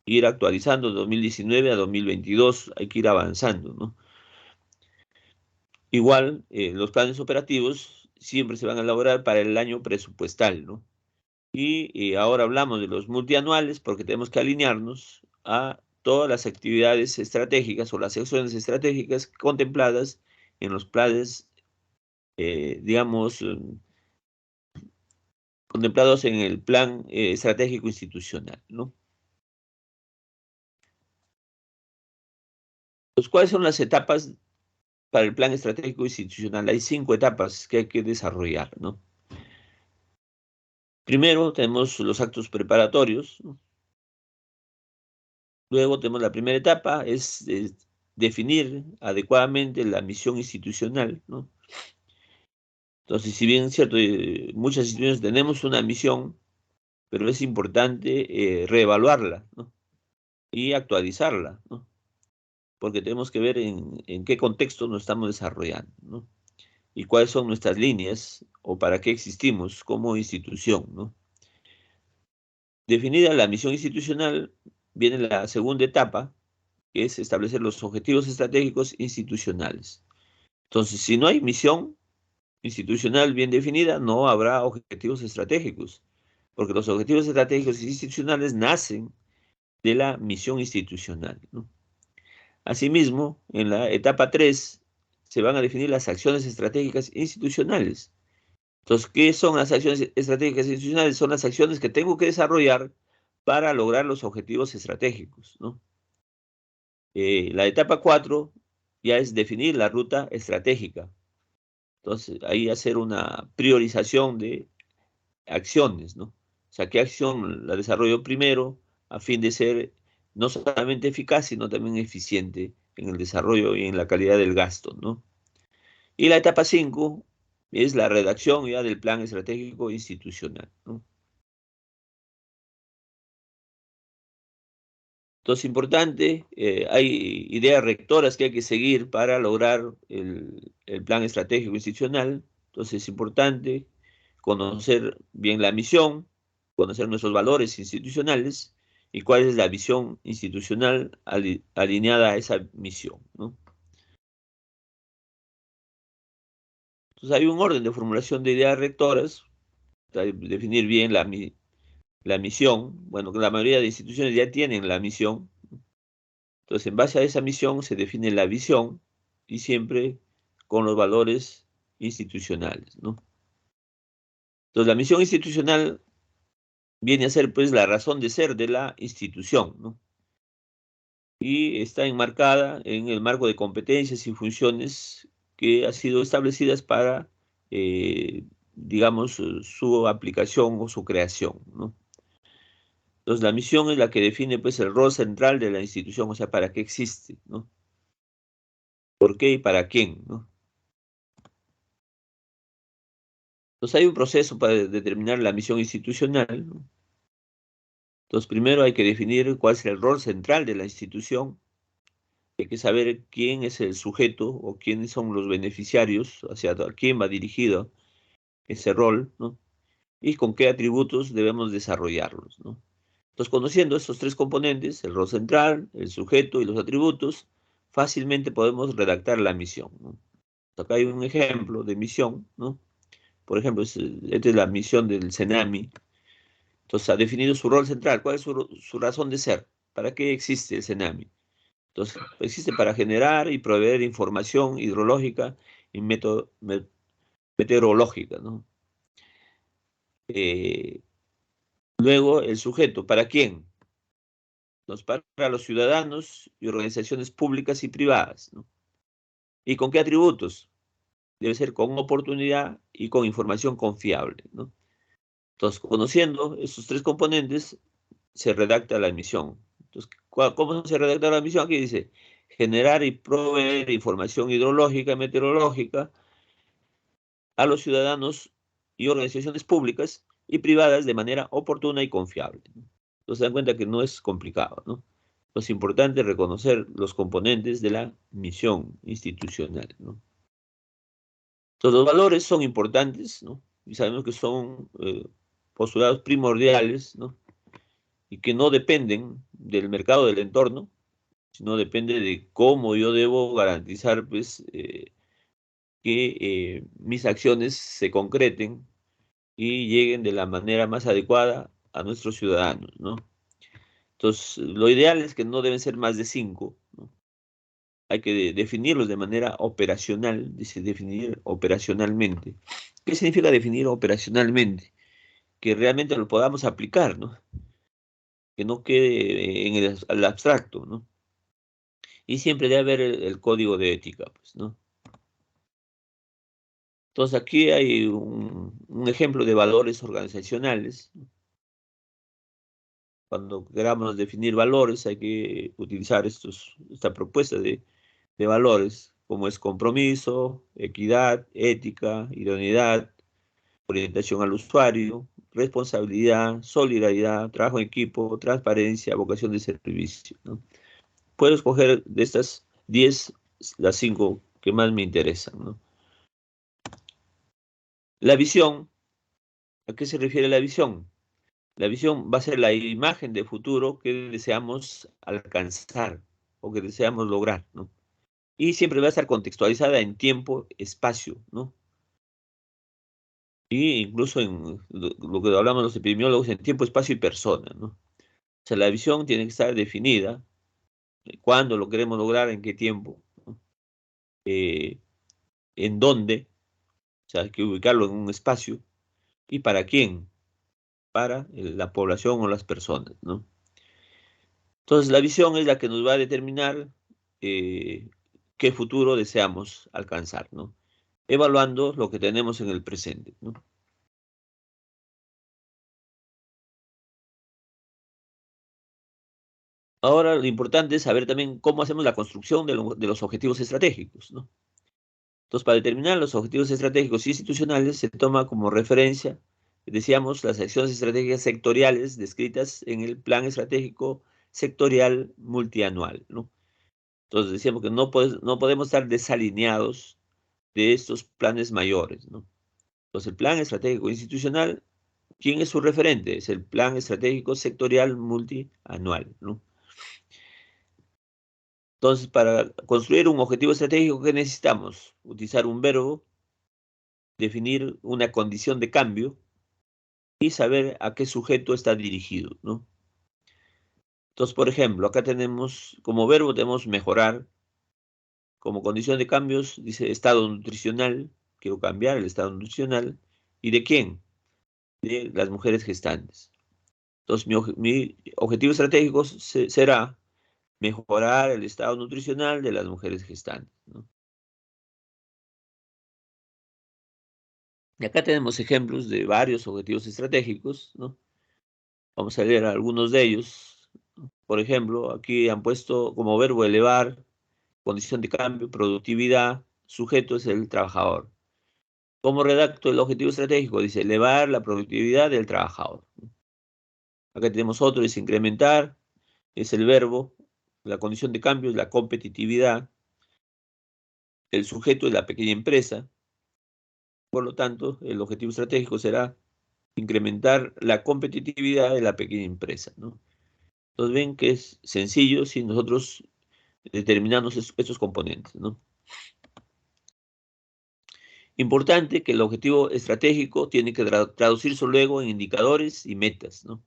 ir actualizando de 2019 a 2022. Hay que ir avanzando, ¿no? Igual, los planes operativos siempre se van a elaborar para el año presupuestal, ¿no? Y ahora hablamos de los multianuales porque tenemos que alinearnos a todas las actividades estratégicas o las acciones estratégicas contempladas en los planes, digamos, contemplados en el plan estratégico institucional, ¿no? Pues, ¿cuáles son las etapas para el plan estratégico institucional? Hay 5 etapas que hay que desarrollar, ¿no? Primero tenemos los actos preparatorios, ¿no? Luego tenemos la primera etapa, es definir adecuadamente la misión institucional, ¿no? Entonces, si bien es cierto, muchas instituciones tenemos una misión, pero es importante reevaluarla, ¿no? Y actualizarla, ¿no? Porque tenemos que ver en qué contexto nos estamos desarrollando, ¿no? Y cuáles son nuestras líneas o para qué existimos como institución, ¿no? Definida la misión institucional, viene la segunda etapa, que es establecer los objetivos estratégicos institucionales. Entonces, si no hay misión institucional bien definida, no habrá objetivos estratégicos, porque los objetivos estratégicos institucionales nacen de la misión institucional, ¿no? Asimismo, en la etapa 3 se van a definir las acciones estratégicas institucionales. Entonces, ¿qué son las acciones estratégicas institucionales? Son las acciones que tengo que desarrollar para lograr los objetivos estratégicos, ¿no? La etapa 4 ya es definir la ruta estratégica. Entonces, ahí hacer una priorización de acciones, ¿no? O sea, ¿qué acción la desarrollo primero a fin de ser no solamente eficaz, sino también eficiente en el desarrollo y en la calidad del gasto, ¿no? Y la etapa 5 es la redacción ya del plan estratégico institucional, ¿no? Entonces, importante, hay ideas rectoras que hay que seguir para lograr el plan estratégico institucional. Entonces, es importante conocer bien la misión, conocer nuestros valores institucionales y cuál es la visión institucional alineada a esa misión, ¿no? Entonces, hay un orden de formulación de ideas rectoras, definir bien la misión. Bueno, la mayoría de instituciones ya tienen la misión. Entonces, en base a esa misión se define la visión y siempre con los valores institucionales, ¿no? Entonces, la misión institucional viene a ser, pues, la razón de ser de la institución, ¿no? Y está enmarcada en el marco de competencias y funciones que han sido establecidas para, digamos, su aplicación o su creación, ¿no? Entonces, la misión es la que define, pues, el rol central de la institución, o sea, para qué existe, ¿no? ¿Por qué y para quién, ¿no? Entonces hay un proceso para determinar la misión institucional, ¿no? Entonces primero hay que definir cuál es el rol central de la institución, hay que saber quién es el sujeto o quiénes son los beneficiarios, hacia quién va dirigido ese rol, ¿no? Y con qué atributos debemos desarrollarlos, ¿no? Entonces, conociendo estos tres componentes, el rol central, el sujeto y los atributos, fácilmente podemos redactar la misión, ¿no? Acá hay un ejemplo de misión, ¿no? Por ejemplo, esta es la misión del CENAMI. Entonces, ha definido su rol central. ¿Cuál es su razón de ser? ¿Para qué existe el CENAMI? Entonces, existe para generar y proveer información hidrológica y meteorológica, ¿no? Eh, Luego, el sujeto. ¿Para quién? Entonces, para los ciudadanos y organizaciones públicas y privadas, ¿no? ¿Y con qué atributos? Debe ser con oportunidad y con información confiable, ¿no? Entonces, conociendo esos tres componentes, se redacta la emisión. Entonces, ¿cómo se redacta la emisión? Aquí dice, generar y proveer información hidrológica y meteorológica a los ciudadanos y organizaciones públicas y privadas de manera oportuna y confiable. Entonces, se dan cuenta que no es complicado, ¿no? Es importante reconocer los componentes de la misión institucional, ¿no? Entonces, los valores son importantes, ¿no? Y sabemos que son postulados primordiales, ¿no? Y que no dependen del mercado del entorno, sino depende de cómo yo debo garantizar, pues, que mis acciones se concreten y lleguen de la manera más adecuada a nuestros ciudadanos, ¿no? Entonces, lo ideal es que no deben ser más de 5, ¿no? Hay que definirlos de manera operacional, dice definir operacionalmente. ¿Qué significa definir operacionalmente? Que realmente lo podamos aplicar, ¿no? Que no quede en el abstracto, ¿no? Y siempre debe haber el código de ética, pues, ¿no? Entonces aquí hay un ejemplo de valores organizacionales. Cuando queramos definir valores hay que utilizar esta propuesta de valores, como es compromiso, equidad, ética, idoneidad, orientación al usuario, responsabilidad, solidaridad, trabajo en equipo, transparencia, vocación de servicio, ¿no? Puedo escoger de estas 10 las 5 que más me interesan, ¿no? La visión, ¿a qué se refiere la visión? La visión va a ser la imagen de futuro que deseamos alcanzar o que deseamos lograr, ¿no? Y siempre va a estar contextualizada en tiempo, espacio, ¿no? Y incluso en lo que hablamos los epidemiólogos, en tiempo, espacio y persona, ¿no? O sea, la visión tiene que estar definida, cuándo lo queremos lograr, en qué tiempo, ¿no? En dónde, o sea, hay que ubicarlo en un espacio, y para quién, para la población o las personas, ¿no? Entonces, la visión es la que nos va a determinar eh, qué futuro deseamos alcanzar, ¿no? Evaluando lo que tenemos en el presente, ¿no? Ahora, lo importante es saber también cómo hacemos la construcción de los objetivos estratégicos, ¿no? Entonces, para determinar los objetivos estratégicos institucionales, se toma como referencia, decíamos, las acciones estratégicas sectoriales descritas en el Plan Estratégico Sectorial Multianual, ¿no? Entonces, decíamos que no podemos estar desalineados de estos planes mayores, ¿no? Entonces, el Plan Estratégico Institucional, ¿quién es su referente? Es el Plan Estratégico Sectorial Multianual, ¿no? Entonces, para construir un objetivo estratégico, ¿qué necesitamos? Utilizar un verbo, definir una condición de cambio y saber a qué sujeto está dirigido, ¿no? Entonces, por ejemplo, acá tenemos, como verbo tenemos mejorar, como condición de cambios, dice estado nutricional, quiero cambiar el estado nutricional, ¿y de quién? De las mujeres gestantes. Entonces, mi objetivo estratégico será mejorar el estado nutricional de las mujeres gestantes, ¿no? Y acá tenemos ejemplos de varios objetivos estratégicos, ¿no? Vamos a leer algunos de ellos. Por ejemplo, aquí han puesto como verbo elevar, condición de cambio, productividad, sujeto es el trabajador. ¿Cómo redacto el objetivo estratégico? Dice elevar la productividad del trabajador. Acá tenemos otro, dice incrementar, es el verbo, la condición de cambio es la competitividad, el sujeto es la pequeña empresa, por lo tanto, el objetivo estratégico será incrementar la competitividad de la pequeña empresa, ¿no? Entonces ven que es sencillo si nosotros determinamos estos componentes, ¿no? Importante que el objetivo estratégico tiene que traducirse luego en indicadores y metas, ¿no?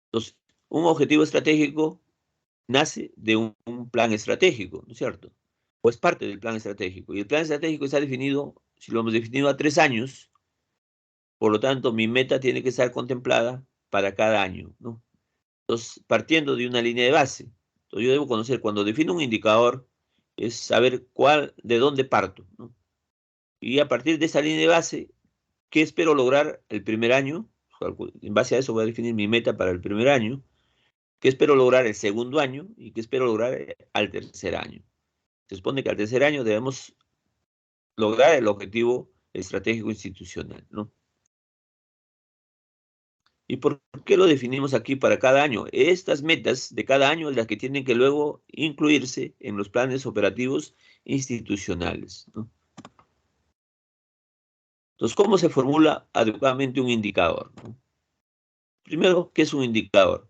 Entonces, un objetivo estratégico nace de un plan estratégico, ¿no es cierto? O es parte del plan estratégico. Y el plan estratégico está definido, si lo hemos definido a 3 años, por lo tanto, mi meta tiene que estar contemplada para cada año, ¿no? Entonces, partiendo de una línea de base, entonces yo debo conocer, cuando defino un indicador, es saber de dónde parto, ¿no? Y a partir de esa línea de base, ¿qué espero lograr el primer año? En base a eso voy a definir mi meta para el primer año. ¿Qué espero lograr el segundo año? ¿Y qué espero lograr al tercer año? Se supone que al tercer año debemos lograr el objetivo estratégico institucional, ¿no? ¿Y por qué lo definimos aquí para cada año? Estas metas de cada año son las que tienen que luego incluirse en los planes operativos institucionales, ¿no? Entonces, ¿cómo se formula adecuadamente un indicador, ¿no? Primero, ¿qué es un indicador?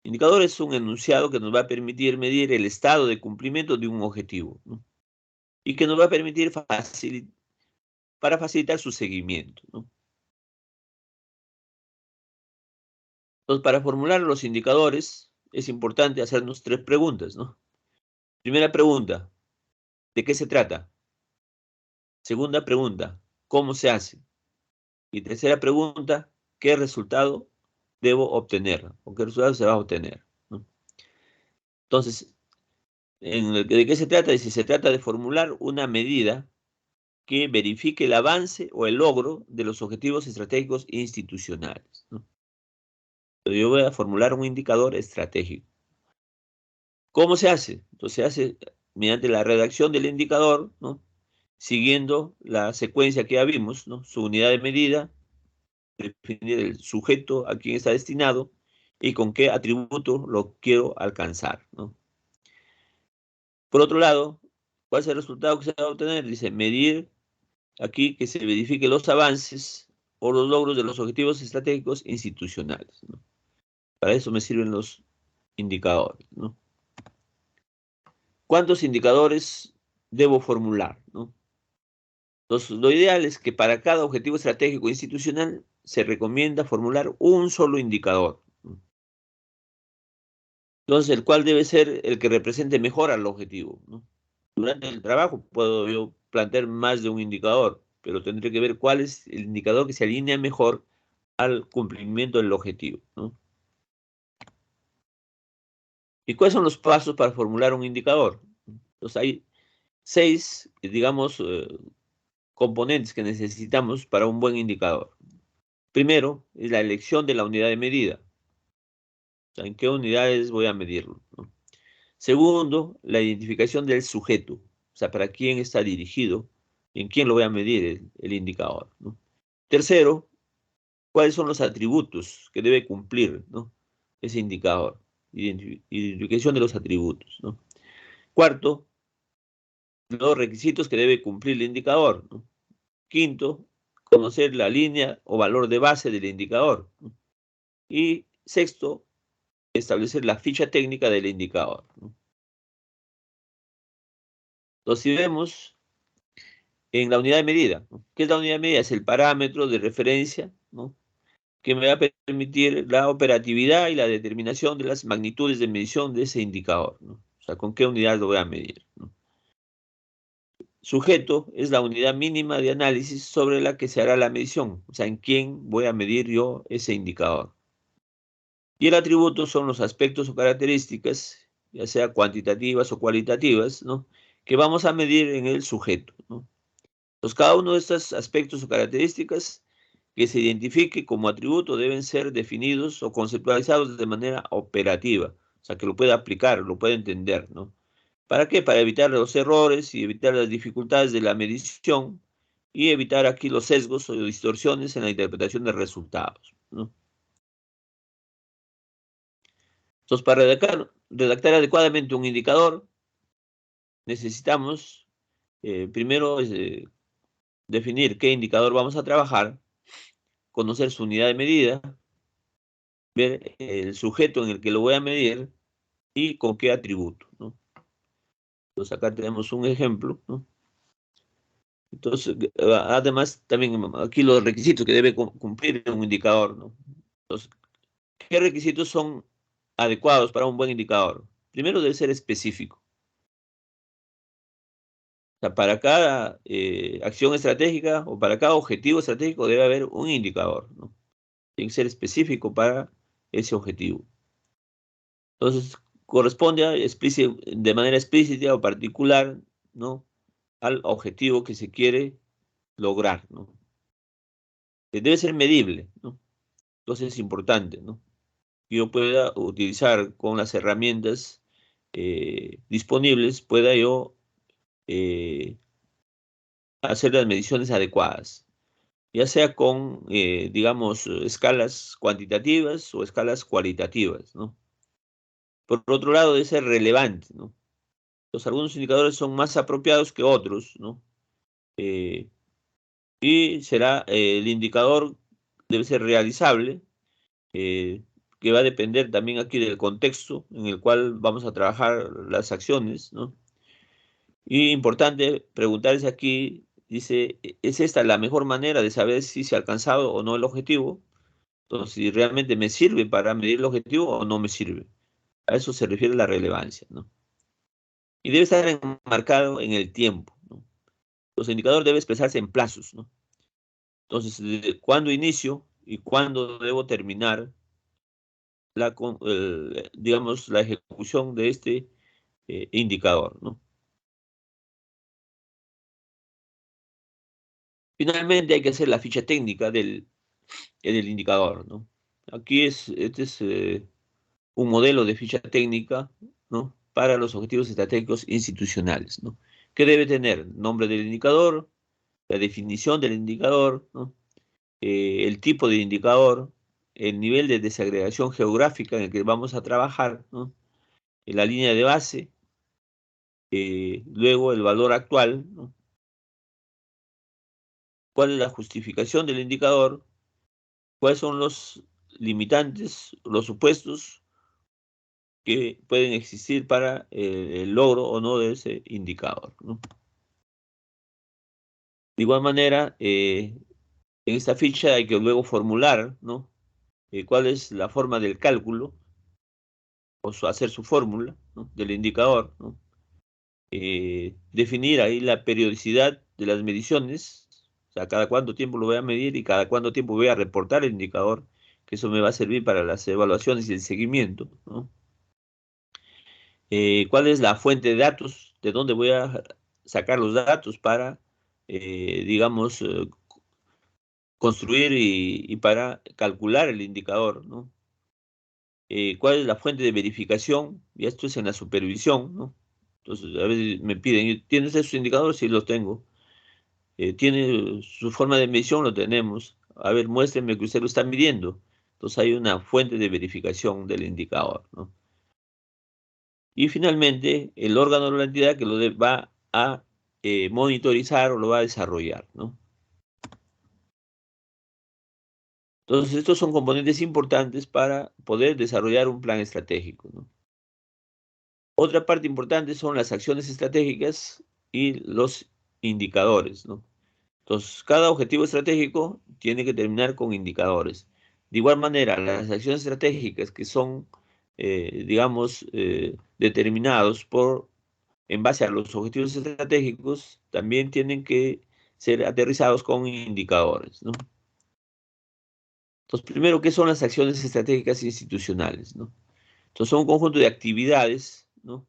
Indicador es un enunciado que nos va a permitir medir el estado de cumplimiento de un objetivo, ¿no? Y que nos va a permitir para facilitar su seguimiento, ¿no? Entonces, para formular los indicadores es importante hacernos 3 preguntas, ¿no? Primera pregunta, ¿de qué se trata? Segunda pregunta, ¿cómo se hace? Y tercera pregunta, ¿qué resultado debo obtener? ¿O qué resultado se va a obtener, ¿no? Entonces, ¿de qué se trata? Dice, se trata de formular una medida que verifique el avance o el logro de los objetivos estratégicos institucionales, ¿no? Entonces, yo voy a formular un indicador estratégico. ¿Cómo se hace? Entonces, se hace mediante la redacción del indicador, ¿no? Siguiendo la secuencia que ya vimos, ¿no? Su unidad de medida, definir el sujeto a quien está destinado y con qué atributo lo quiero alcanzar, ¿no? Por otro lado, ¿cuál es el resultado que se va a obtener? Dice, medir aquí que se verifique los avances o los logros de los objetivos estratégicos institucionales, ¿no? Para eso me sirven los indicadores, ¿no? ¿Cuántos indicadores debo formular, ¿no? Entonces, lo ideal es que para cada objetivo estratégico institucional se recomienda formular un solo indicador, ¿no? Entonces, el cual debe ser el que represente mejor al objetivo, ¿no? Durante el trabajo puedo yo plantear más de un indicador, pero tendré que ver cuál es el indicador que se alinea mejor al cumplimiento del objetivo, ¿no? ¿Y cuáles son los pasos para formular un indicador? Entonces, hay 6, digamos, componentes que necesitamos para un buen indicador. Primero, es la elección de la unidad de medida. O sea, ¿en qué unidades voy a medirlo, ¿no? Segundo, la identificación del sujeto. O sea, para quién está dirigido, en quién lo voy a medir el indicador, ¿no? Tercero, cuáles son los atributos que debe cumplir, ¿no?, ese indicador. Identificación de los atributos, ¿no? Cuarto, los requisitos que debe cumplir el indicador, ¿no? Quinto, conocer la línea o valor de base del indicador, ¿no? Y sexto, establecer la ficha técnica del indicador, ¿no? Entonces, si vemos en la unidad de medida, ¿no? ¿Qué es la unidad de medida? Es el parámetro de referencia, ¿no?, que me va a permitir la operatividad y la determinación de las magnitudes de medición de ese indicador, ¿no? O sea, con qué unidad lo voy a medir, ¿no? Sujeto es la unidad mínima de análisis sobre la que se hará la medición, o sea, en quién voy a medir yo ese indicador. Y el atributo son los aspectos o características, ya sea cuantitativas o cualitativas, ¿no?, que vamos a medir en el sujeto, ¿no? Entonces, cada uno de estos aspectos o características que se identifique como atributo deben ser definidos o conceptualizados de manera operativa, o sea, que lo pueda aplicar, lo pueda entender, ¿no? ¿Para qué? Para evitar los errores y evitar las dificultades de la medición y evitar aquí los sesgos o distorsiones en la interpretación de resultados, ¿no? Entonces, para redactar adecuadamente un indicador, necesitamos primero definir qué indicador vamos a trabajar, conocer su unidad de medida, ver el sujeto en el que lo voy a medir y con qué atributo, ¿no? Entonces, acá tenemos un ejemplo, ¿no? Entonces, además, también aquí los requisitos que debe cumplir un indicador, ¿no? Entonces, ¿qué requisitos son adecuados para un buen indicador? Primero, debe ser específico. O sea, para cada acción estratégica o para cada objetivo estratégico debe haber un indicador, ¿no? Tiene que ser específico para ese objetivo. Entonces, corresponde de manera explícita o particular, ¿no?, al objetivo que se quiere lograr, ¿no? Debe ser medible, ¿no? Entonces es importante, ¿no?, que yo pueda utilizar con las herramientas disponibles, pueda yo eh, hacer las mediciones adecuadas, ya sea con, digamos, escalas cuantitativas o escalas cualitativas, ¿no? Por otro lado, debe ser relevante, ¿no? Algunos indicadores son más apropiados que otros, ¿no? Eh, y será el indicador debe ser realizable, eh, que va a depender también aquí del contexto en el cual vamos a trabajar las acciones, ¿no? Y importante preguntarse aquí, dice, ¿es esta la mejor manera de saber si se ha alcanzado o no el objetivo? Entonces, si realmente me sirve para medir el objetivo o no me sirve. A eso se refiere la relevancia, ¿no? Y debe estar enmarcado en el tiempo, ¿no? Los indicadores deben expresarse en plazos, ¿no? Entonces, ¿desde cuándo inicio y cuándo debo terminar digamos, la ejecución de este indicador, ¿no? Finalmente, hay que hacer la ficha técnica del indicador, ¿no? Aquí este es un modelo de ficha técnica, ¿no?, para los objetivos estratégicos institucionales, ¿no? Que debe tener nombre del indicador, la definición del indicador, ¿no?, el tipo de indicador, el nivel de desagregación geográfica en el que vamos a trabajar, ¿no?, la línea de base, luego el valor actual, ¿no?, cuál es la justificación del indicador, cuáles son los limitantes, los supuestos que pueden existir para el logro o no de ese indicador, ¿no? De igual manera, en esta ficha hay que luego formular, ¿no?, cuál es la forma del cálculo, hacer su fórmula, ¿no?, del indicador, ¿no? Definir ahí la periodicidad de las mediciones, o sea, cada cuánto tiempo lo voy a medir y cada cuánto tiempo voy a reportar el indicador, que eso me va a servir para las evaluaciones y el seguimiento, ¿no? ¿Cuál es la fuente de datos? ¿De dónde voy a sacar los datos para, digamos, construir y para calcular el indicador, ¿no? ¿Cuál es la fuente de verificación? Y esto es en la supervisión, ¿no? Entonces, a veces me piden, ¿tienes esos indicadores? Sí, los tengo. ¿Tiene su forma de medición? Lo tenemos. A ver, muéstrenme que usted lo está midiendo. Entonces, hay una fuente de verificación del indicador, ¿no? Y finalmente, el órgano o la entidad que va a monitorizar o lo va a desarrollar, ¿no? Entonces, estos son componentes importantes para poder desarrollar un plan estratégico, ¿no? Otra parte importante son las acciones estratégicas y los indicadores, ¿no? Entonces, cada objetivo estratégico tiene que terminar con indicadores. De igual manera, las acciones estratégicas que son, digamos, determinados en base a los objetivos estratégicos, también tienen que ser aterrizados con indicadores, ¿no? Entonces, primero, ¿qué son las acciones estratégicas institucionales, ¿no? Entonces, son un conjunto de actividades, ¿no?,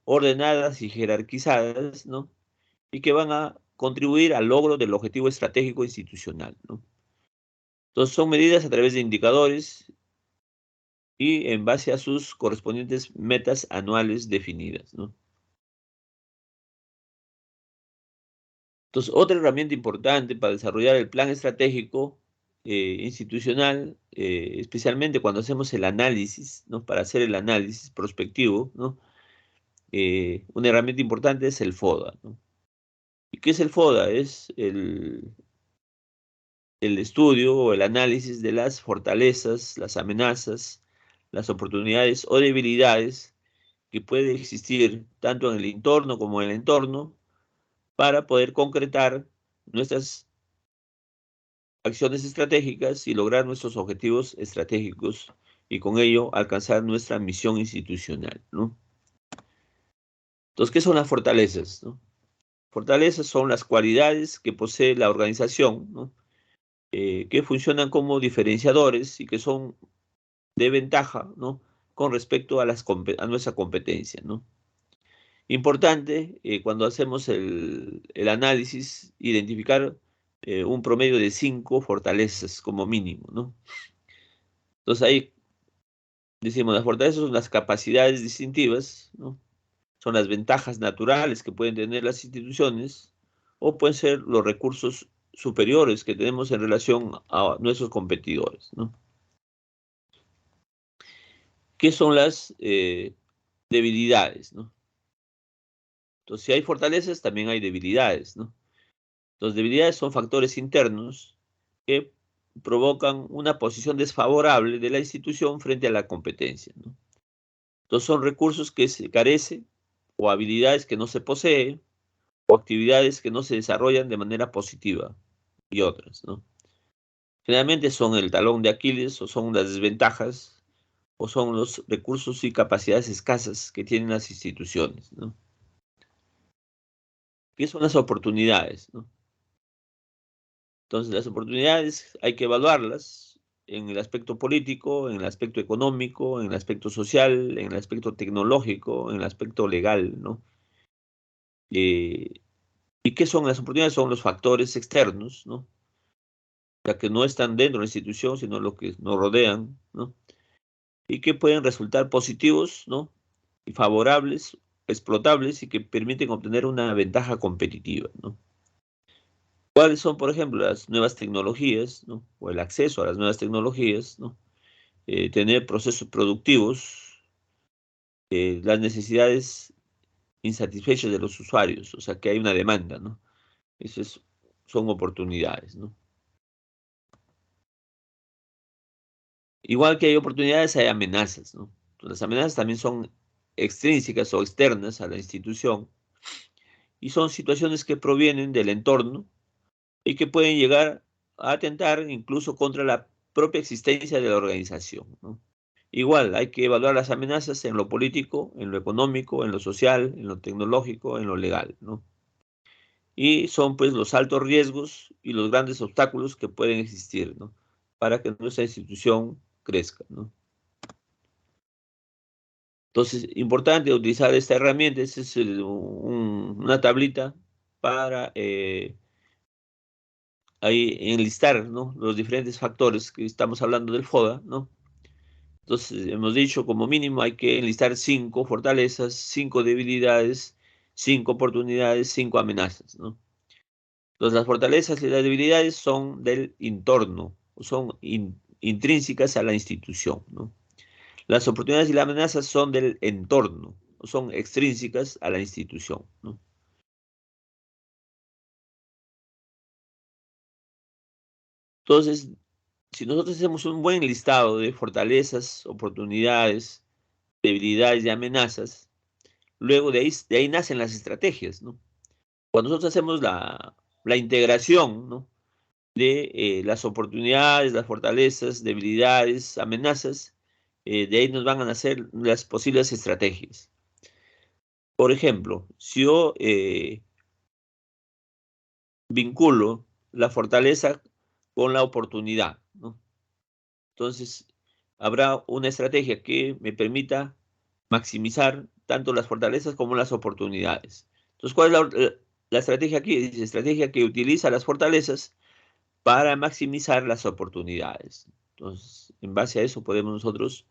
ordenadas y jerarquizadas, ¿no?, y que van a contribuir al logro del objetivo estratégico institucional, ¿no? Entonces, son medidas a través de indicadores y en base a sus correspondientes metas anuales definidas, ¿no? Entonces, otra herramienta importante para desarrollar el plan estratégico institucional, especialmente cuando hacemos el análisis, ¿no?, para hacer el análisis prospectivo, ¿no?, una herramienta importante es el FODA, ¿no? ¿Y qué es el FODA? Es el estudio o el análisis de las fortalezas, las amenazas, las oportunidades o debilidades que puede existir tanto en el entorno como en el entorno para poder concretar nuestras acciones estratégicas y lograr nuestros objetivos estratégicos y con ello alcanzar nuestra misión institucional, ¿no? Entonces, ¿qué son las fortalezas, no? Fortalezas son las cualidades que posee la organización, ¿no?, que funcionan como diferenciadores y que son de ventaja, ¿no?, con respecto a a nuestra competencia, ¿no? Importante, cuando hacemos el análisis, identificar un promedio de 5 fortalezas como mínimo, ¿no? Entonces ahí decimos, las fortalezas son las capacidades distintivas, ¿no?, son las ventajas naturales que pueden tener las instituciones o pueden ser los recursos superiores que tenemos en relación a nuestros competidores, ¿no? ¿Qué son las debilidades, no? Entonces, si hay fortalezas, también hay debilidades, ¿no? Las debilidades son factores internos que provocan una posición desfavorable de la institución frente a la competencia, ¿no? Entonces, son recursos que se carecen o habilidades que no se poseen o actividades que no se desarrollan de manera positiva y otras, ¿no? Generalmente son el talón de Aquiles o son las desventajas o son los recursos y capacidades escasas que tienen las instituciones, ¿no? ¿Qué son las oportunidades, no? Entonces, las oportunidades hay que evaluarlas en el aspecto político, en el aspecto económico, en el aspecto social, en el aspecto tecnológico, en el aspecto legal, ¿no? Eh, ¿Y qué son las oportunidades? Son los factores externos, ¿no? Ya que no están dentro de la institución, sino lo que nos rodean, ¿no? Y que pueden resultar positivos, ¿no?, y favorables, explotables y que permiten obtener una ventaja competitiva, ¿no? ¿Cuáles son, por ejemplo, las nuevas tecnologías, ¿no?, o el acceso a las nuevas tecnologías, ¿no? Tener procesos productivos, las necesidades insatisfechas de los usuarios, o sea, que hay una demanda, ¿no? Esas son oportunidades, ¿no? Igual que hay oportunidades, hay amenazas, ¿no? Las amenazas también son extrínsecas o externas a la institución y son situaciones que provienen del entorno y que pueden llegar a atentar incluso contra la propia existencia de la organización, ¿no? Igual, hay que evaluar las amenazas en lo político, en lo económico, en lo social, en lo tecnológico, en lo legal, ¿no? Y son pues los altos riesgos y los grandes obstáculos que pueden existir, ¿no? Para que nuestra institución crezca, ¿no? Entonces, importante utilizar esta herramienta, esta es una tablita para ahí enlistar, ¿no? Los diferentes factores que estamos hablando del FODA, ¿no? Entonces, hemos dicho como mínimo hay que enlistar 5 fortalezas, 5 debilidades, 5 oportunidades, 5 amenazas, ¿no? Entonces, las fortalezas y las debilidades son del entorno, son intrínsecas a la institución, ¿no? Las oportunidades y las amenazas son del entorno, son extrínsecas a la institución, ¿no? Entonces, si nosotros hacemos un buen listado de fortalezas, oportunidades, debilidades y amenazas, luego de ahí nacen las estrategias, ¿no? Cuando nosotros hacemos la integración, ¿no? De las oportunidades, las fortalezas, debilidades, amenazas, de ahí nos van a nacer las posibles estrategias. Por ejemplo, si yo vinculo la fortaleza con la oportunidad, ¿no? Entonces, habrá una estrategia que me permita maximizar tanto las fortalezas como las oportunidades. Entonces, ¿cuál es la estrategia aquí? Dice estrategia que utiliza las fortalezas para maximizar las oportunidades. Entonces, en base a eso podemos nosotros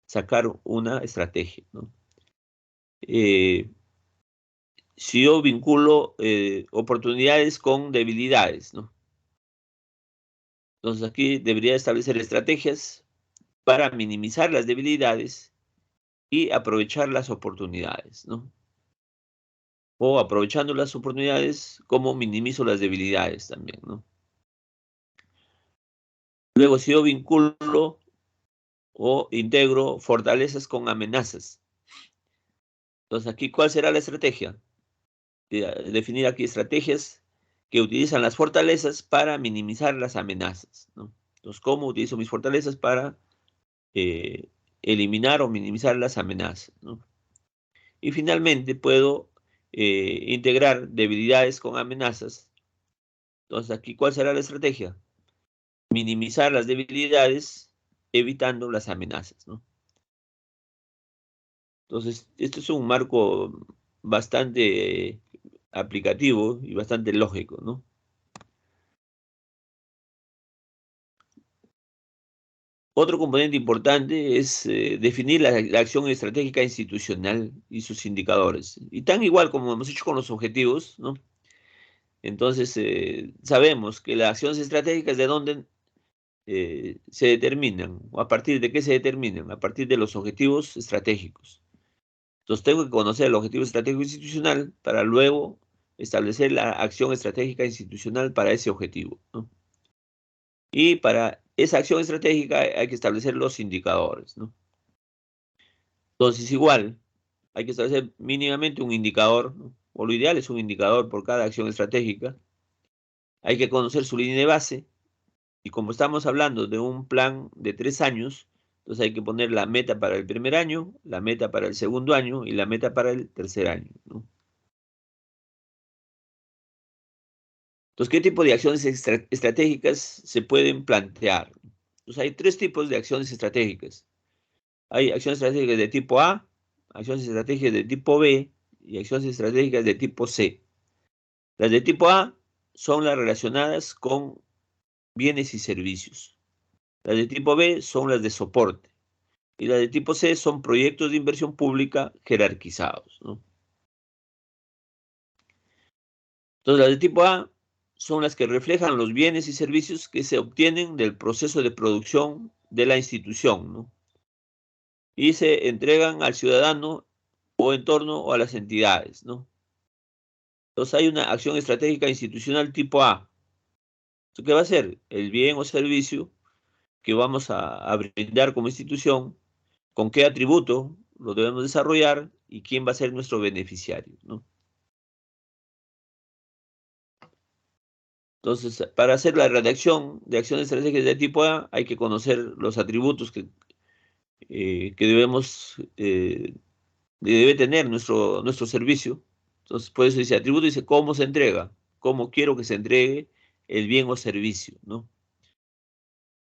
sacar una estrategia, ¿no? Eh, si yo vinculo oportunidades con debilidades, ¿no? Entonces aquí debería establecer estrategias para minimizar las debilidades y aprovechar las oportunidades, ¿no? O aprovechando las oportunidades, cómo minimizo las debilidades también, ¿no? Luego, si yo vinculo o integro fortalezas con amenazas, entonces aquí, ¿cuál será la estrategia? Definir aquí estrategias que utilizan las fortalezas para minimizar las amenazas, ¿no? Entonces, ¿cómo utilizo mis fortalezas para eh, eliminar o minimizar las amenazas, ¿no? Y finalmente puedo integrar debilidades con amenazas. Entonces, aquí, ¿cuál será la estrategia? Minimizar las debilidades, evitando las amenazas, ¿no? Entonces, esto es un marco bastante aplicativo y bastante lógico, ¿no? Otro componente importante es definir la acción estratégica institucional y sus indicadores. Y tan igual como hemos hecho con los objetivos, ¿no? Entonces, sabemos que las acciones estratégicas de dónde se determinan, o a partir de qué se determinan, a partir de los objetivos estratégicos. Entonces, tengo que conocer el objetivo estratégico institucional para luego establecer la acción estratégica institucional para ese objetivo, ¿no? Y para esa acción estratégica hay que establecer los indicadores, ¿no? Entonces, igual, hay que establecer mínimamente un indicador, ¿no? O lo ideal es un indicador por cada acción estratégica. Hay que conocer su línea de base. Y como estamos hablando de un plan de 3 años, entonces hay que poner la meta para el primer año, la meta para el segundo año y la meta para el tercer año, ¿no? Entonces, ¿qué tipo de acciones estratégicas se pueden plantear? Entonces, hay 3 tipos de acciones estratégicas. Hay acciones estratégicas de tipo A, acciones estratégicas de tipo B y acciones estratégicas de tipo C. Las de tipo A son las relacionadas con bienes y servicios. Las de tipo B son las de soporte. Y las de tipo C son proyectos de inversión pública jerarquizados, ¿no? Entonces, las de tipo A son las que reflejan los bienes y servicios que se obtienen del proceso de producción de la institución, ¿no? Y se entregan al ciudadano o en torno o a las entidades, ¿no? Entonces, hay una acción estratégica institucional tipo A. ¿Qué va a ser? El bien o servicio que vamos a brindar como institución, con qué atributo lo debemos desarrollar y quién va a ser nuestro beneficiario, ¿no? Entonces, para hacer la redacción de acciones estratégicas de tipo A, hay que conocer los atributos que debe tener nuestro servicio. Entonces, por eso dice atributo, dice cómo se entrega, cómo quiero que se entregue el bien o servicio, ¿no?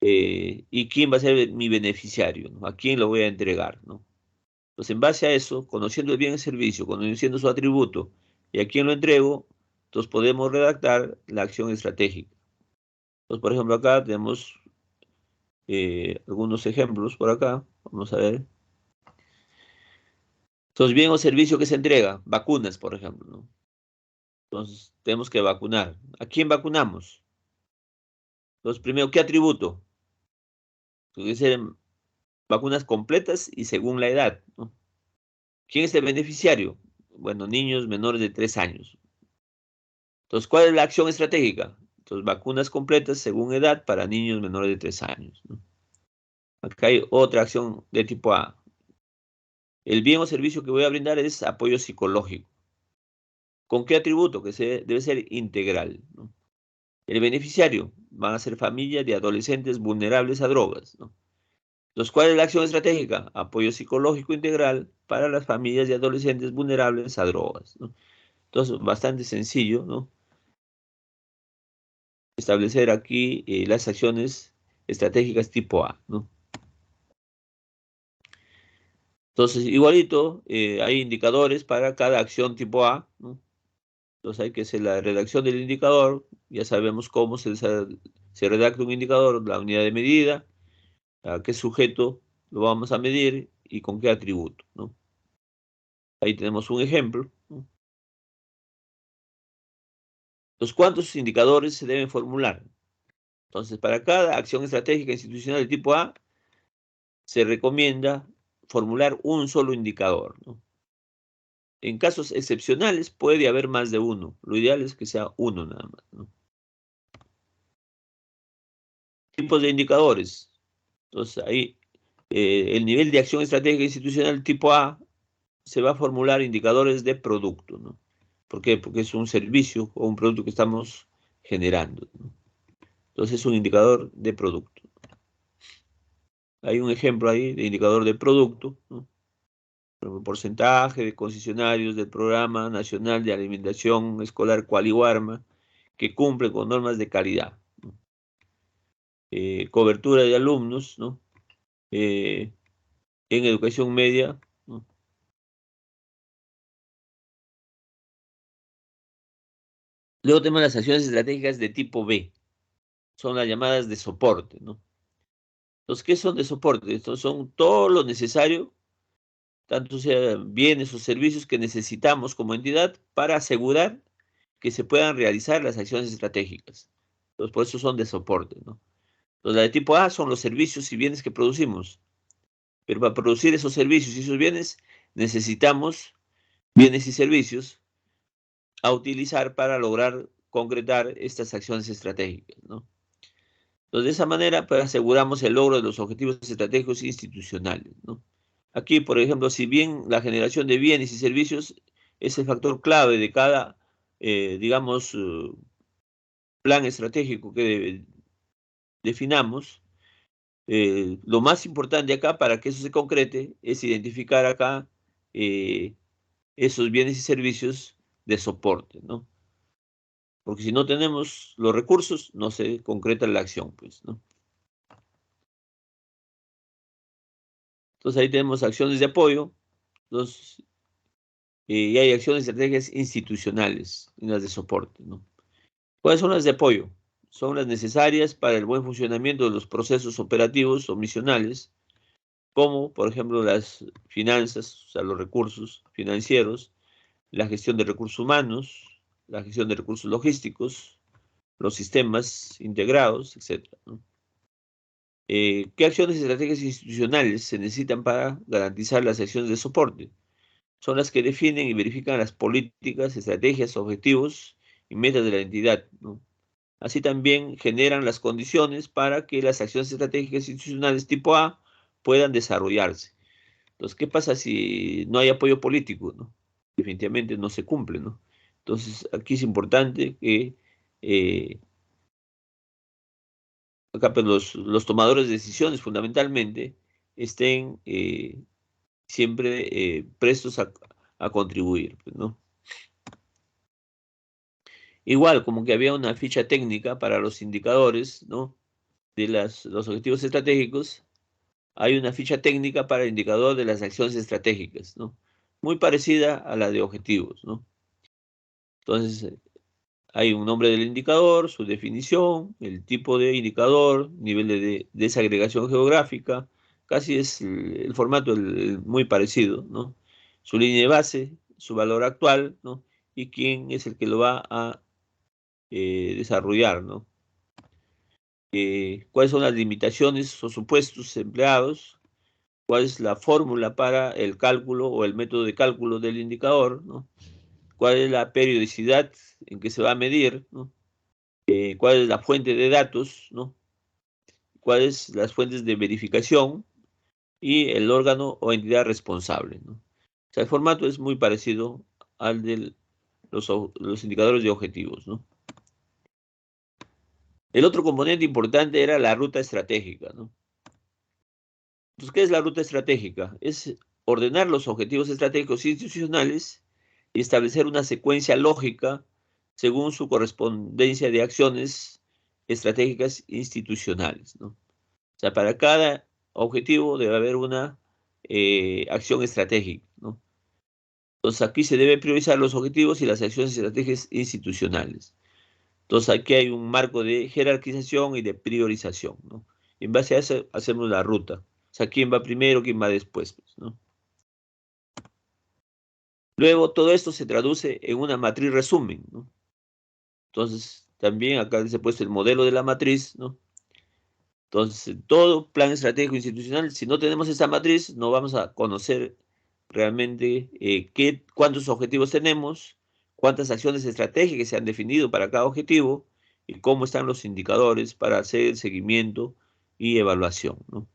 Y quién va a ser mi beneficiario, ¿no? A quién lo voy a entregar, ¿no? Entonces, en base a eso, conociendo el bien y el servicio, conociendo su atributo y a quién lo entrego, entonces podemos redactar la acción estratégica. Entonces, por ejemplo, acá tenemos algunos ejemplos por acá. Vamos a ver. Entonces, bien o servicio que se entrega, vacunas, por ejemplo, ¿no? Entonces, tenemos que vacunar. ¿A quién vacunamos? Entonces, primero, ¿qué atributo? Debe ser vacunas completas y según la edad, ¿no? ¿Quién es el beneficiario? Bueno, niños menores de 3 años. Entonces, ¿cuál es la acción estratégica? Entonces, vacunas completas según edad para niños menores de 3 años, ¿no? Acá hay otra acción de tipo A. El bien o servicio que voy a brindar es apoyo psicológico. ¿Con qué atributo? Debe ser integral, ¿no? El beneficiario van a ser familias de adolescentes vulnerables a drogas, ¿no? Entonces, ¿cuál es la acción estratégica? Apoyo psicológico integral para las familias de adolescentes vulnerables a drogas, ¿no? Entonces, bastante sencillo, ¿no? Establecer aquí las acciones estratégicas tipo A, ¿no? Entonces, igualito, hay indicadores para cada acción tipo A, ¿no? Entonces, hay que hacer la redacción del indicador, ya sabemos cómo se redacta un indicador, la unidad de medida, a qué sujeto lo vamos a medir y con qué atributo, ¿no? Ahí tenemos un ejemplo, ¿no? Entonces, ¿cuántos indicadores se deben formular? Entonces, para cada acción estratégica institucional de tipo A, se recomienda formular un solo indicador, ¿no? En casos excepcionales puede haber más de uno. Lo ideal es que sea uno nada más, ¿no? Tipos de indicadores. Entonces, ahí el nivel de acción estratégica institucional tipo A se va a formular indicadores de producto, ¿no? ¿Por qué? Porque es un servicio o un producto que estamos generando, ¿no? Entonces es un indicador de producto. Hay un ejemplo ahí de indicador de producto, ¿no? Porcentaje de concesionarios del Programa Nacional de Alimentación Escolar Cualihuarma que cumple con normas de calidad, ¿no? Cobertura de alumnos, ¿no? En educación media, ¿no? Luego tenemos las acciones estratégicas de tipo B, son las llamadas de soporte, ¿no? Entonces, ¿qué son de soporte? Estos son todo lo necesario, tanto sea bienes o servicios que necesitamos como entidad para asegurar que se puedan realizar las acciones estratégicas. Entonces, por eso son de soporte, ¿no? Los de tipo A son los servicios y bienes que producimos, pero para producir esos servicios y esos bienes necesitamos bienes y servicios a utilizar para lograr concretar estas acciones estratégicas, ¿no? Entonces, de esa manera, pues, aseguramos el logro de los objetivos estratégicos institucionales, ¿no? Aquí, por ejemplo, si bien la generación de bienes y servicios es el factor clave de cada, digamos, plan estratégico que definamos, lo más importante acá para que eso se concrete es identificar acá eh, esos bienes y servicios de soporte, ¿no? Porque si no tenemos los recursos, no se concreta la acción, pues, ¿no? Entonces ahí tenemos acciones de apoyo, entonces, y hay acciones y estrategias institucionales y las de soporte, ¿no? ¿Cuáles son las de apoyo? Son las necesarias para el buen funcionamiento de los procesos operativos o misionales, como por ejemplo las finanzas, o sea, los recursos financieros, la gestión de recursos humanos, la gestión de recursos logísticos, los sistemas integrados, etcétera, ¿no? ¿Qué acciones y estrategias institucionales se necesitan para garantizar las acciones de soporte? Son las que definen y verifican las políticas, estrategias, objetivos y metas de la entidad, ¿no? Así también generan las condiciones para que las acciones estratégicas institucionales tipo A puedan desarrollarse. Entonces, ¿qué pasa si no hay apoyo político, ¿no? Definitivamente no se cumple, ¿no? Entonces, aquí es importante que eh, acá pues, los tomadores de decisiones fundamentalmente estén siempre prestos a contribuir, pues, ¿no? Igual, como que había una ficha técnica para los indicadores, ¿no? De los objetivos estratégicos, hay una ficha técnica para el indicador de las acciones estratégicas, ¿no? Muy parecida a la de objetivos, ¿no? Entonces, hay un nombre del indicador, su definición, el tipo de indicador, nivel de desagregación geográfica, casi es el formato muy parecido, ¿no? Su línea de base, su valor actual, ¿no? Y quién es el que lo va a desarrollar, ¿no? Cuáles son las limitaciones o supuestos empleados, cuál es la fórmula para el cálculo o el método de cálculo del indicador, ¿no? Cuál es la periodicidad en que se va a medir, ¿no? Cuál es la fuente de datos, ¿no? Cuáles las fuentes de verificación y el órgano o entidad responsable, ¿no? O sea, el formato es muy parecido al de los indicadores de objetivos, ¿no? El otro componente importante era la ruta estratégica, ¿no? Entonces, ¿qué es la ruta estratégica? Es ordenar los objetivos estratégicos institucionales y establecer una secuencia lógica según su correspondencia de acciones estratégicas institucionales, ¿no? O sea, para cada objetivo debe haber una acción estratégica, ¿no? Entonces, aquí se debe priorizar los objetivos y las acciones estratégicas institucionales. Entonces, aquí hay un marco de jerarquización y de priorización, ¿no? En base a eso hacemos la ruta. O sea, quién va primero, quién va después, pues, ¿no? Luego, todo esto se traduce en una matriz resumen, ¿no? Entonces, también acá se ha puesto el modelo de la matriz, ¿no? Entonces, todo plan estratégico institucional, si no tenemos esta matriz, no vamos a conocer realmente cuántos objetivos tenemos, cuántas acciones estratégicas se han definido para cada objetivo y cómo están los indicadores para hacer el seguimiento y evaluación, ¿no?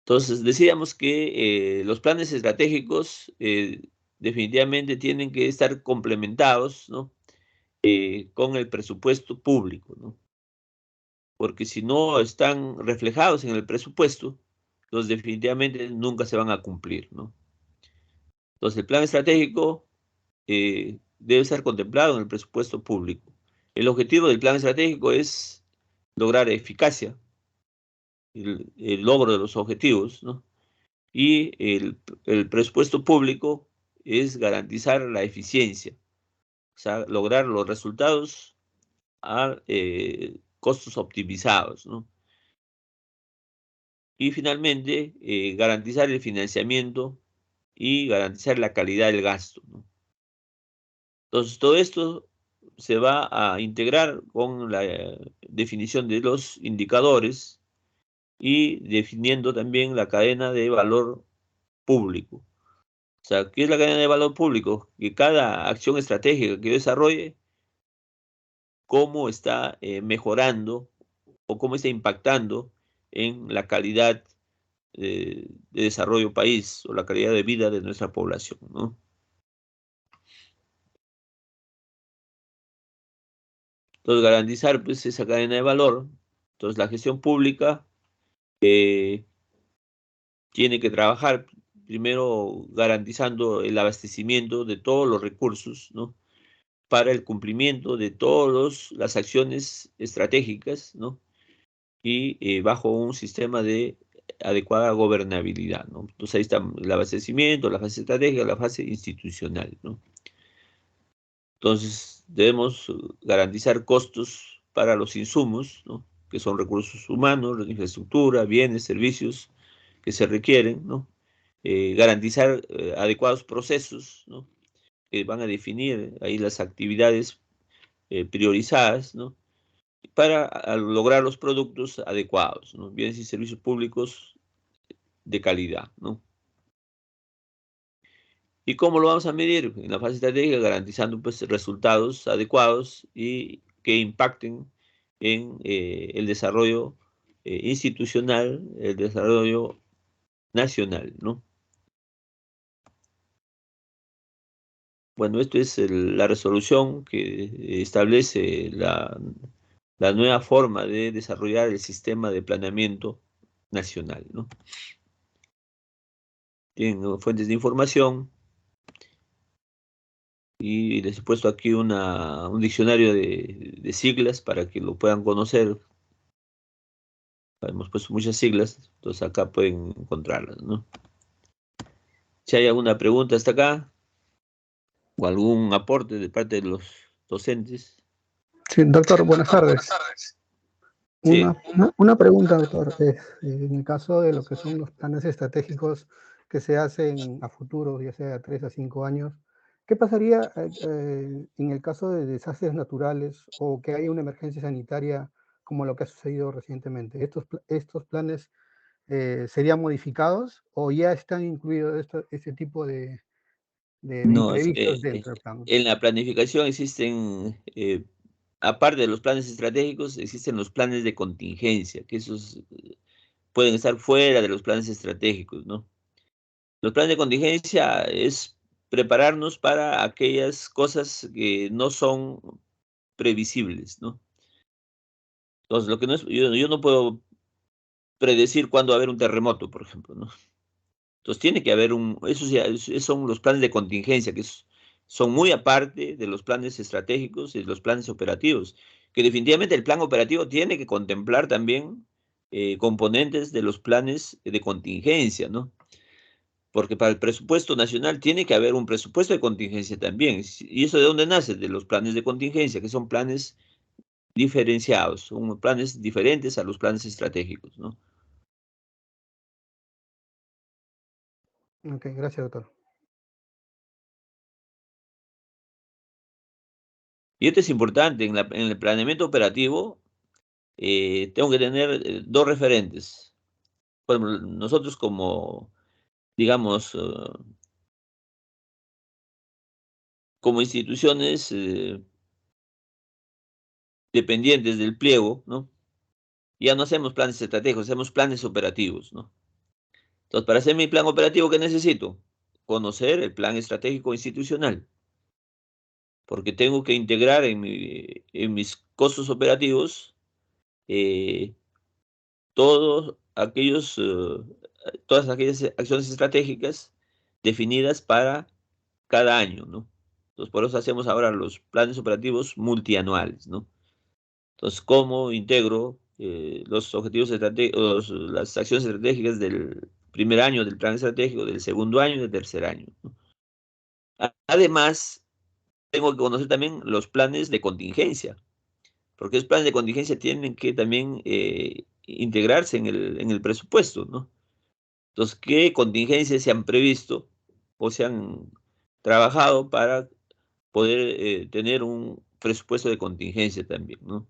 Entonces, decíamos que los planes estratégicos definitivamente tienen que estar complementados, ¿no? Con el presupuesto público, ¿no? Porque si no están reflejados en el presupuesto, entonces definitivamente nunca se van a cumplir, ¿no? Entonces, el plan estratégico debe estar contemplado en el presupuesto público. El objetivo del plan estratégico es lograr eficacia, el logro de los objetivos, ¿no? Y el presupuesto público es garantizar la eficiencia, o sea, lograr los resultados a costos optimizados, ¿no? Y finalmente, garantizar el financiamiento y garantizar la calidad del gasto, ¿no? Entonces, todo esto se va a integrar con la definición de los indicadores y definiendo también la cadena de valor público. O sea, ¿qué es la cadena de valor público? Que cada acción estratégica que yo desarrolle, cómo está mejorando o cómo está impactando en la calidad de desarrollo país o la calidad de vida de nuestra población, ¿no? Entonces, garantizar pues esa cadena de valor. Entonces, la gestión pública eh, tiene que trabajar primero garantizando el abastecimiento de todos los recursos, ¿no? Para el cumplimiento de todas las acciones estratégicas, ¿no? Y bajo un sistema de adecuada gobernabilidad, ¿no? Entonces ahí está el abastecimiento, la fase estratégica, la fase institucional, ¿no? Entonces debemos garantizar costos para los insumos, ¿no? Que son recursos humanos, infraestructura, bienes, servicios que se requieren, ¿no? Garantizar adecuados procesos, ¿no? Que van a definir ahí las actividades priorizadas, ¿no? Para lograr los productos adecuados, ¿no? Bienes y servicios públicos de calidad, ¿no? ¿Y cómo lo vamos a medir? En la fase estratégica, garantizando pues, resultados adecuados y que impacten en el desarrollo institucional, el desarrollo nacional, ¿no? Bueno, esto es la resolución que establece la nueva forma de desarrollar el sistema de planeamiento nacional, ¿no? Tienen fuentes de información y les he puesto aquí un diccionario de siglas para que lo puedan conocer. Hemos puesto muchas siglas, entonces acá pueden encontrarlas, ¿no? Si hay alguna pregunta hasta acá o algún aporte de parte de los docentes. Sí, doctor, buenas tardes. Sí, Una pregunta, doctor. En el caso de lo que son los planes estratégicos que se hacen a futuro, ya sea a 3 a 5 años, ¿qué pasaría en el caso de desastres naturales o que haya una emergencia sanitaria como lo que ha sucedido recientemente? ¿Estos planes serían modificados o ya están incluidos este tipo de no, imprevistos dentro del plan? en la planificación existen, aparte de los planes estratégicos, existen los planes de contingencia, que esos pueden estar fuera de los planes estratégicos, ¿no? Los planes de contingencia es prepararnos para aquellas cosas que no son previsibles, ¿no? Entonces, lo que no es, yo no puedo predecir cuándo va a haber un terremoto, por ejemplo, ¿no? Entonces tiene que haber esos ya son los planes de contingencia, son muy aparte de los planes estratégicos y de los planes operativos, que definitivamente el plan operativo tiene que contemplar también componentes de los planes de contingencia, ¿no? Porque para el presupuesto nacional tiene que haber un presupuesto de contingencia también. ¿Y eso de dónde nace? De los planes de contingencia, que son planes diferenciados, son planes diferentes a los planes estratégicos, ¿no? Ok, gracias, doctor. Y esto es importante, en el planeamiento operativo tengo que tener dos referentes. Por ejemplo, nosotros como, digamos, como instituciones dependientes del pliego, ¿no? Ya no hacemos planes estratégicos, hacemos planes operativos, ¿no? Entonces, para hacer mi plan operativo, ¿qué necesito? Conocer el plan estratégico institucional, porque tengo que integrar en mis costos operativos eh, todos aquellos, todas aquellas acciones estratégicas definidas para cada año, ¿no? Entonces, por eso hacemos ahora los planes operativos multianuales, ¿no? Entonces, ¿cómo integro los objetivos estratégicos, las acciones estratégicas del primer año del plan estratégico, del segundo año y del tercer año, ¿no? Además, tengo que conocer también los planes de contingencia, porque los planes de contingencia tienen que también integrarse en el presupuesto, ¿no? Entonces, ¿qué contingencias se han previsto o se han trabajado para poder tener un presupuesto de contingencia también, ¿no?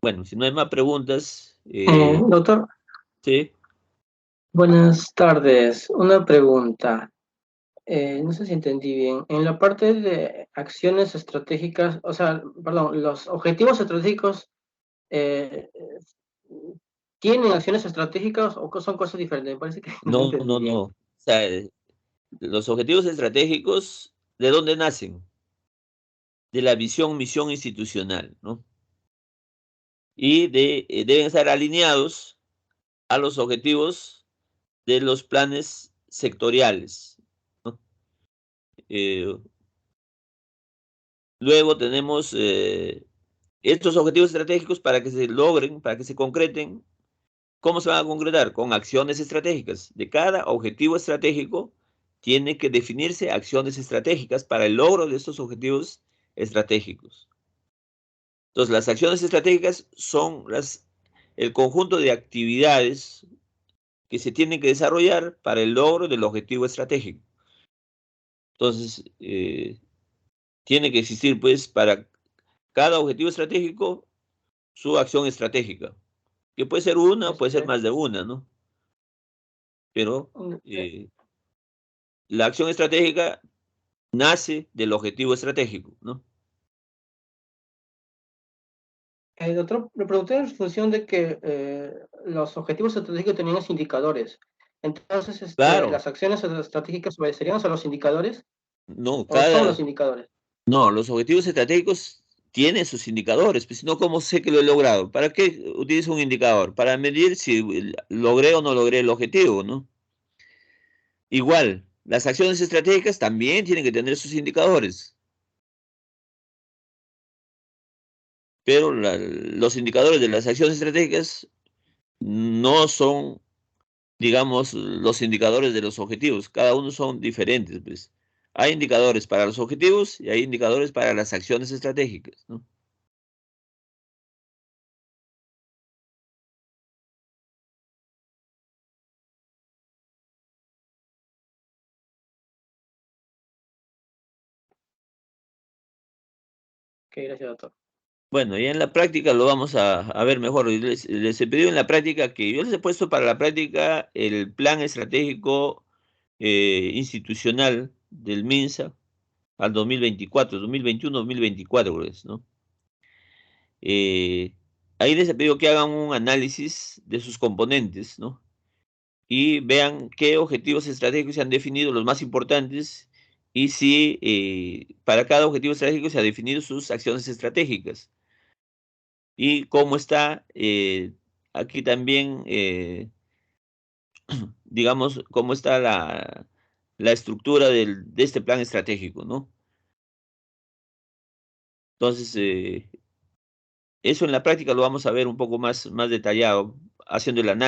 Bueno, si no hay más preguntas, Doctor, sí, buenas tardes. Una pregunta. No sé si entendí bien. En la parte de acciones estratégicas, o sea, perdón, los objetivos estratégicos, eh, ¿tienen acciones estratégicas o son cosas diferentes? Me parece que no no, entendí no, no. bien. O sea, los objetivos estratégicos, ¿de dónde nacen? De la visión, misión institucional, ¿no? Y deben estar alineados a los objetivos de los planes sectoriales, ¿no? Eh, Luego tenemos estos objetivos estratégicos para que se logren, para que se concreten. ¿Cómo se van a concretar? Con acciones estratégicas. De cada objetivo estratégico tiene que definirse acciones estratégicas para el logro de estos objetivos estratégicos. Entonces, las acciones estratégicas son el conjunto de actividades que se tienen que desarrollar para el logro del objetivo estratégico. Entonces, tiene que existir, pues, para cada objetivo estratégico su acción estratégica, que puede ser una, puede ser Este, más de una, ¿no? Pero este, la acción estratégica nace del objetivo estratégico, ¿no? Doctor, me pregunté en función de que los objetivos estratégicos tenían los indicadores. Entonces, Claro, ¿las acciones estratégicas obedecerían a los indicadores no, o son los indicadores? no, los objetivos estratégicos tienen sus indicadores, pues si no, ¿cómo sé que lo he logrado? ¿Para qué utilizo un indicador? Para medir si logré o no logré el objetivo, ¿no? Igual, las acciones estratégicas también tienen que tener sus indicadores, pero los indicadores de las acciones estratégicas no son, digamos, los indicadores de los objetivos. Cada uno son diferentes, pues. Hay indicadores para los objetivos y hay indicadores para las acciones estratégicas, ¿no? Ok, gracias, doctor. Bueno, ya en la práctica lo vamos a ver mejor. Les he pedido en la práctica que yo les he puesto para la práctica el plan estratégico institucional del MINSA al 2024, 2021, 2024, creo que es, ¿no? Ahí les he pedido que hagan un análisis de sus componentes, ¿no? Y vean qué objetivos estratégicos se han definido, los más importantes, y si para cada objetivo estratégico se han definido sus acciones estratégicas. Y cómo está aquí también, digamos, cómo está la estructura de este plan estratégico, ¿no? Entonces, eso en la práctica lo vamos a ver un poco más detallado, haciendo el análisis.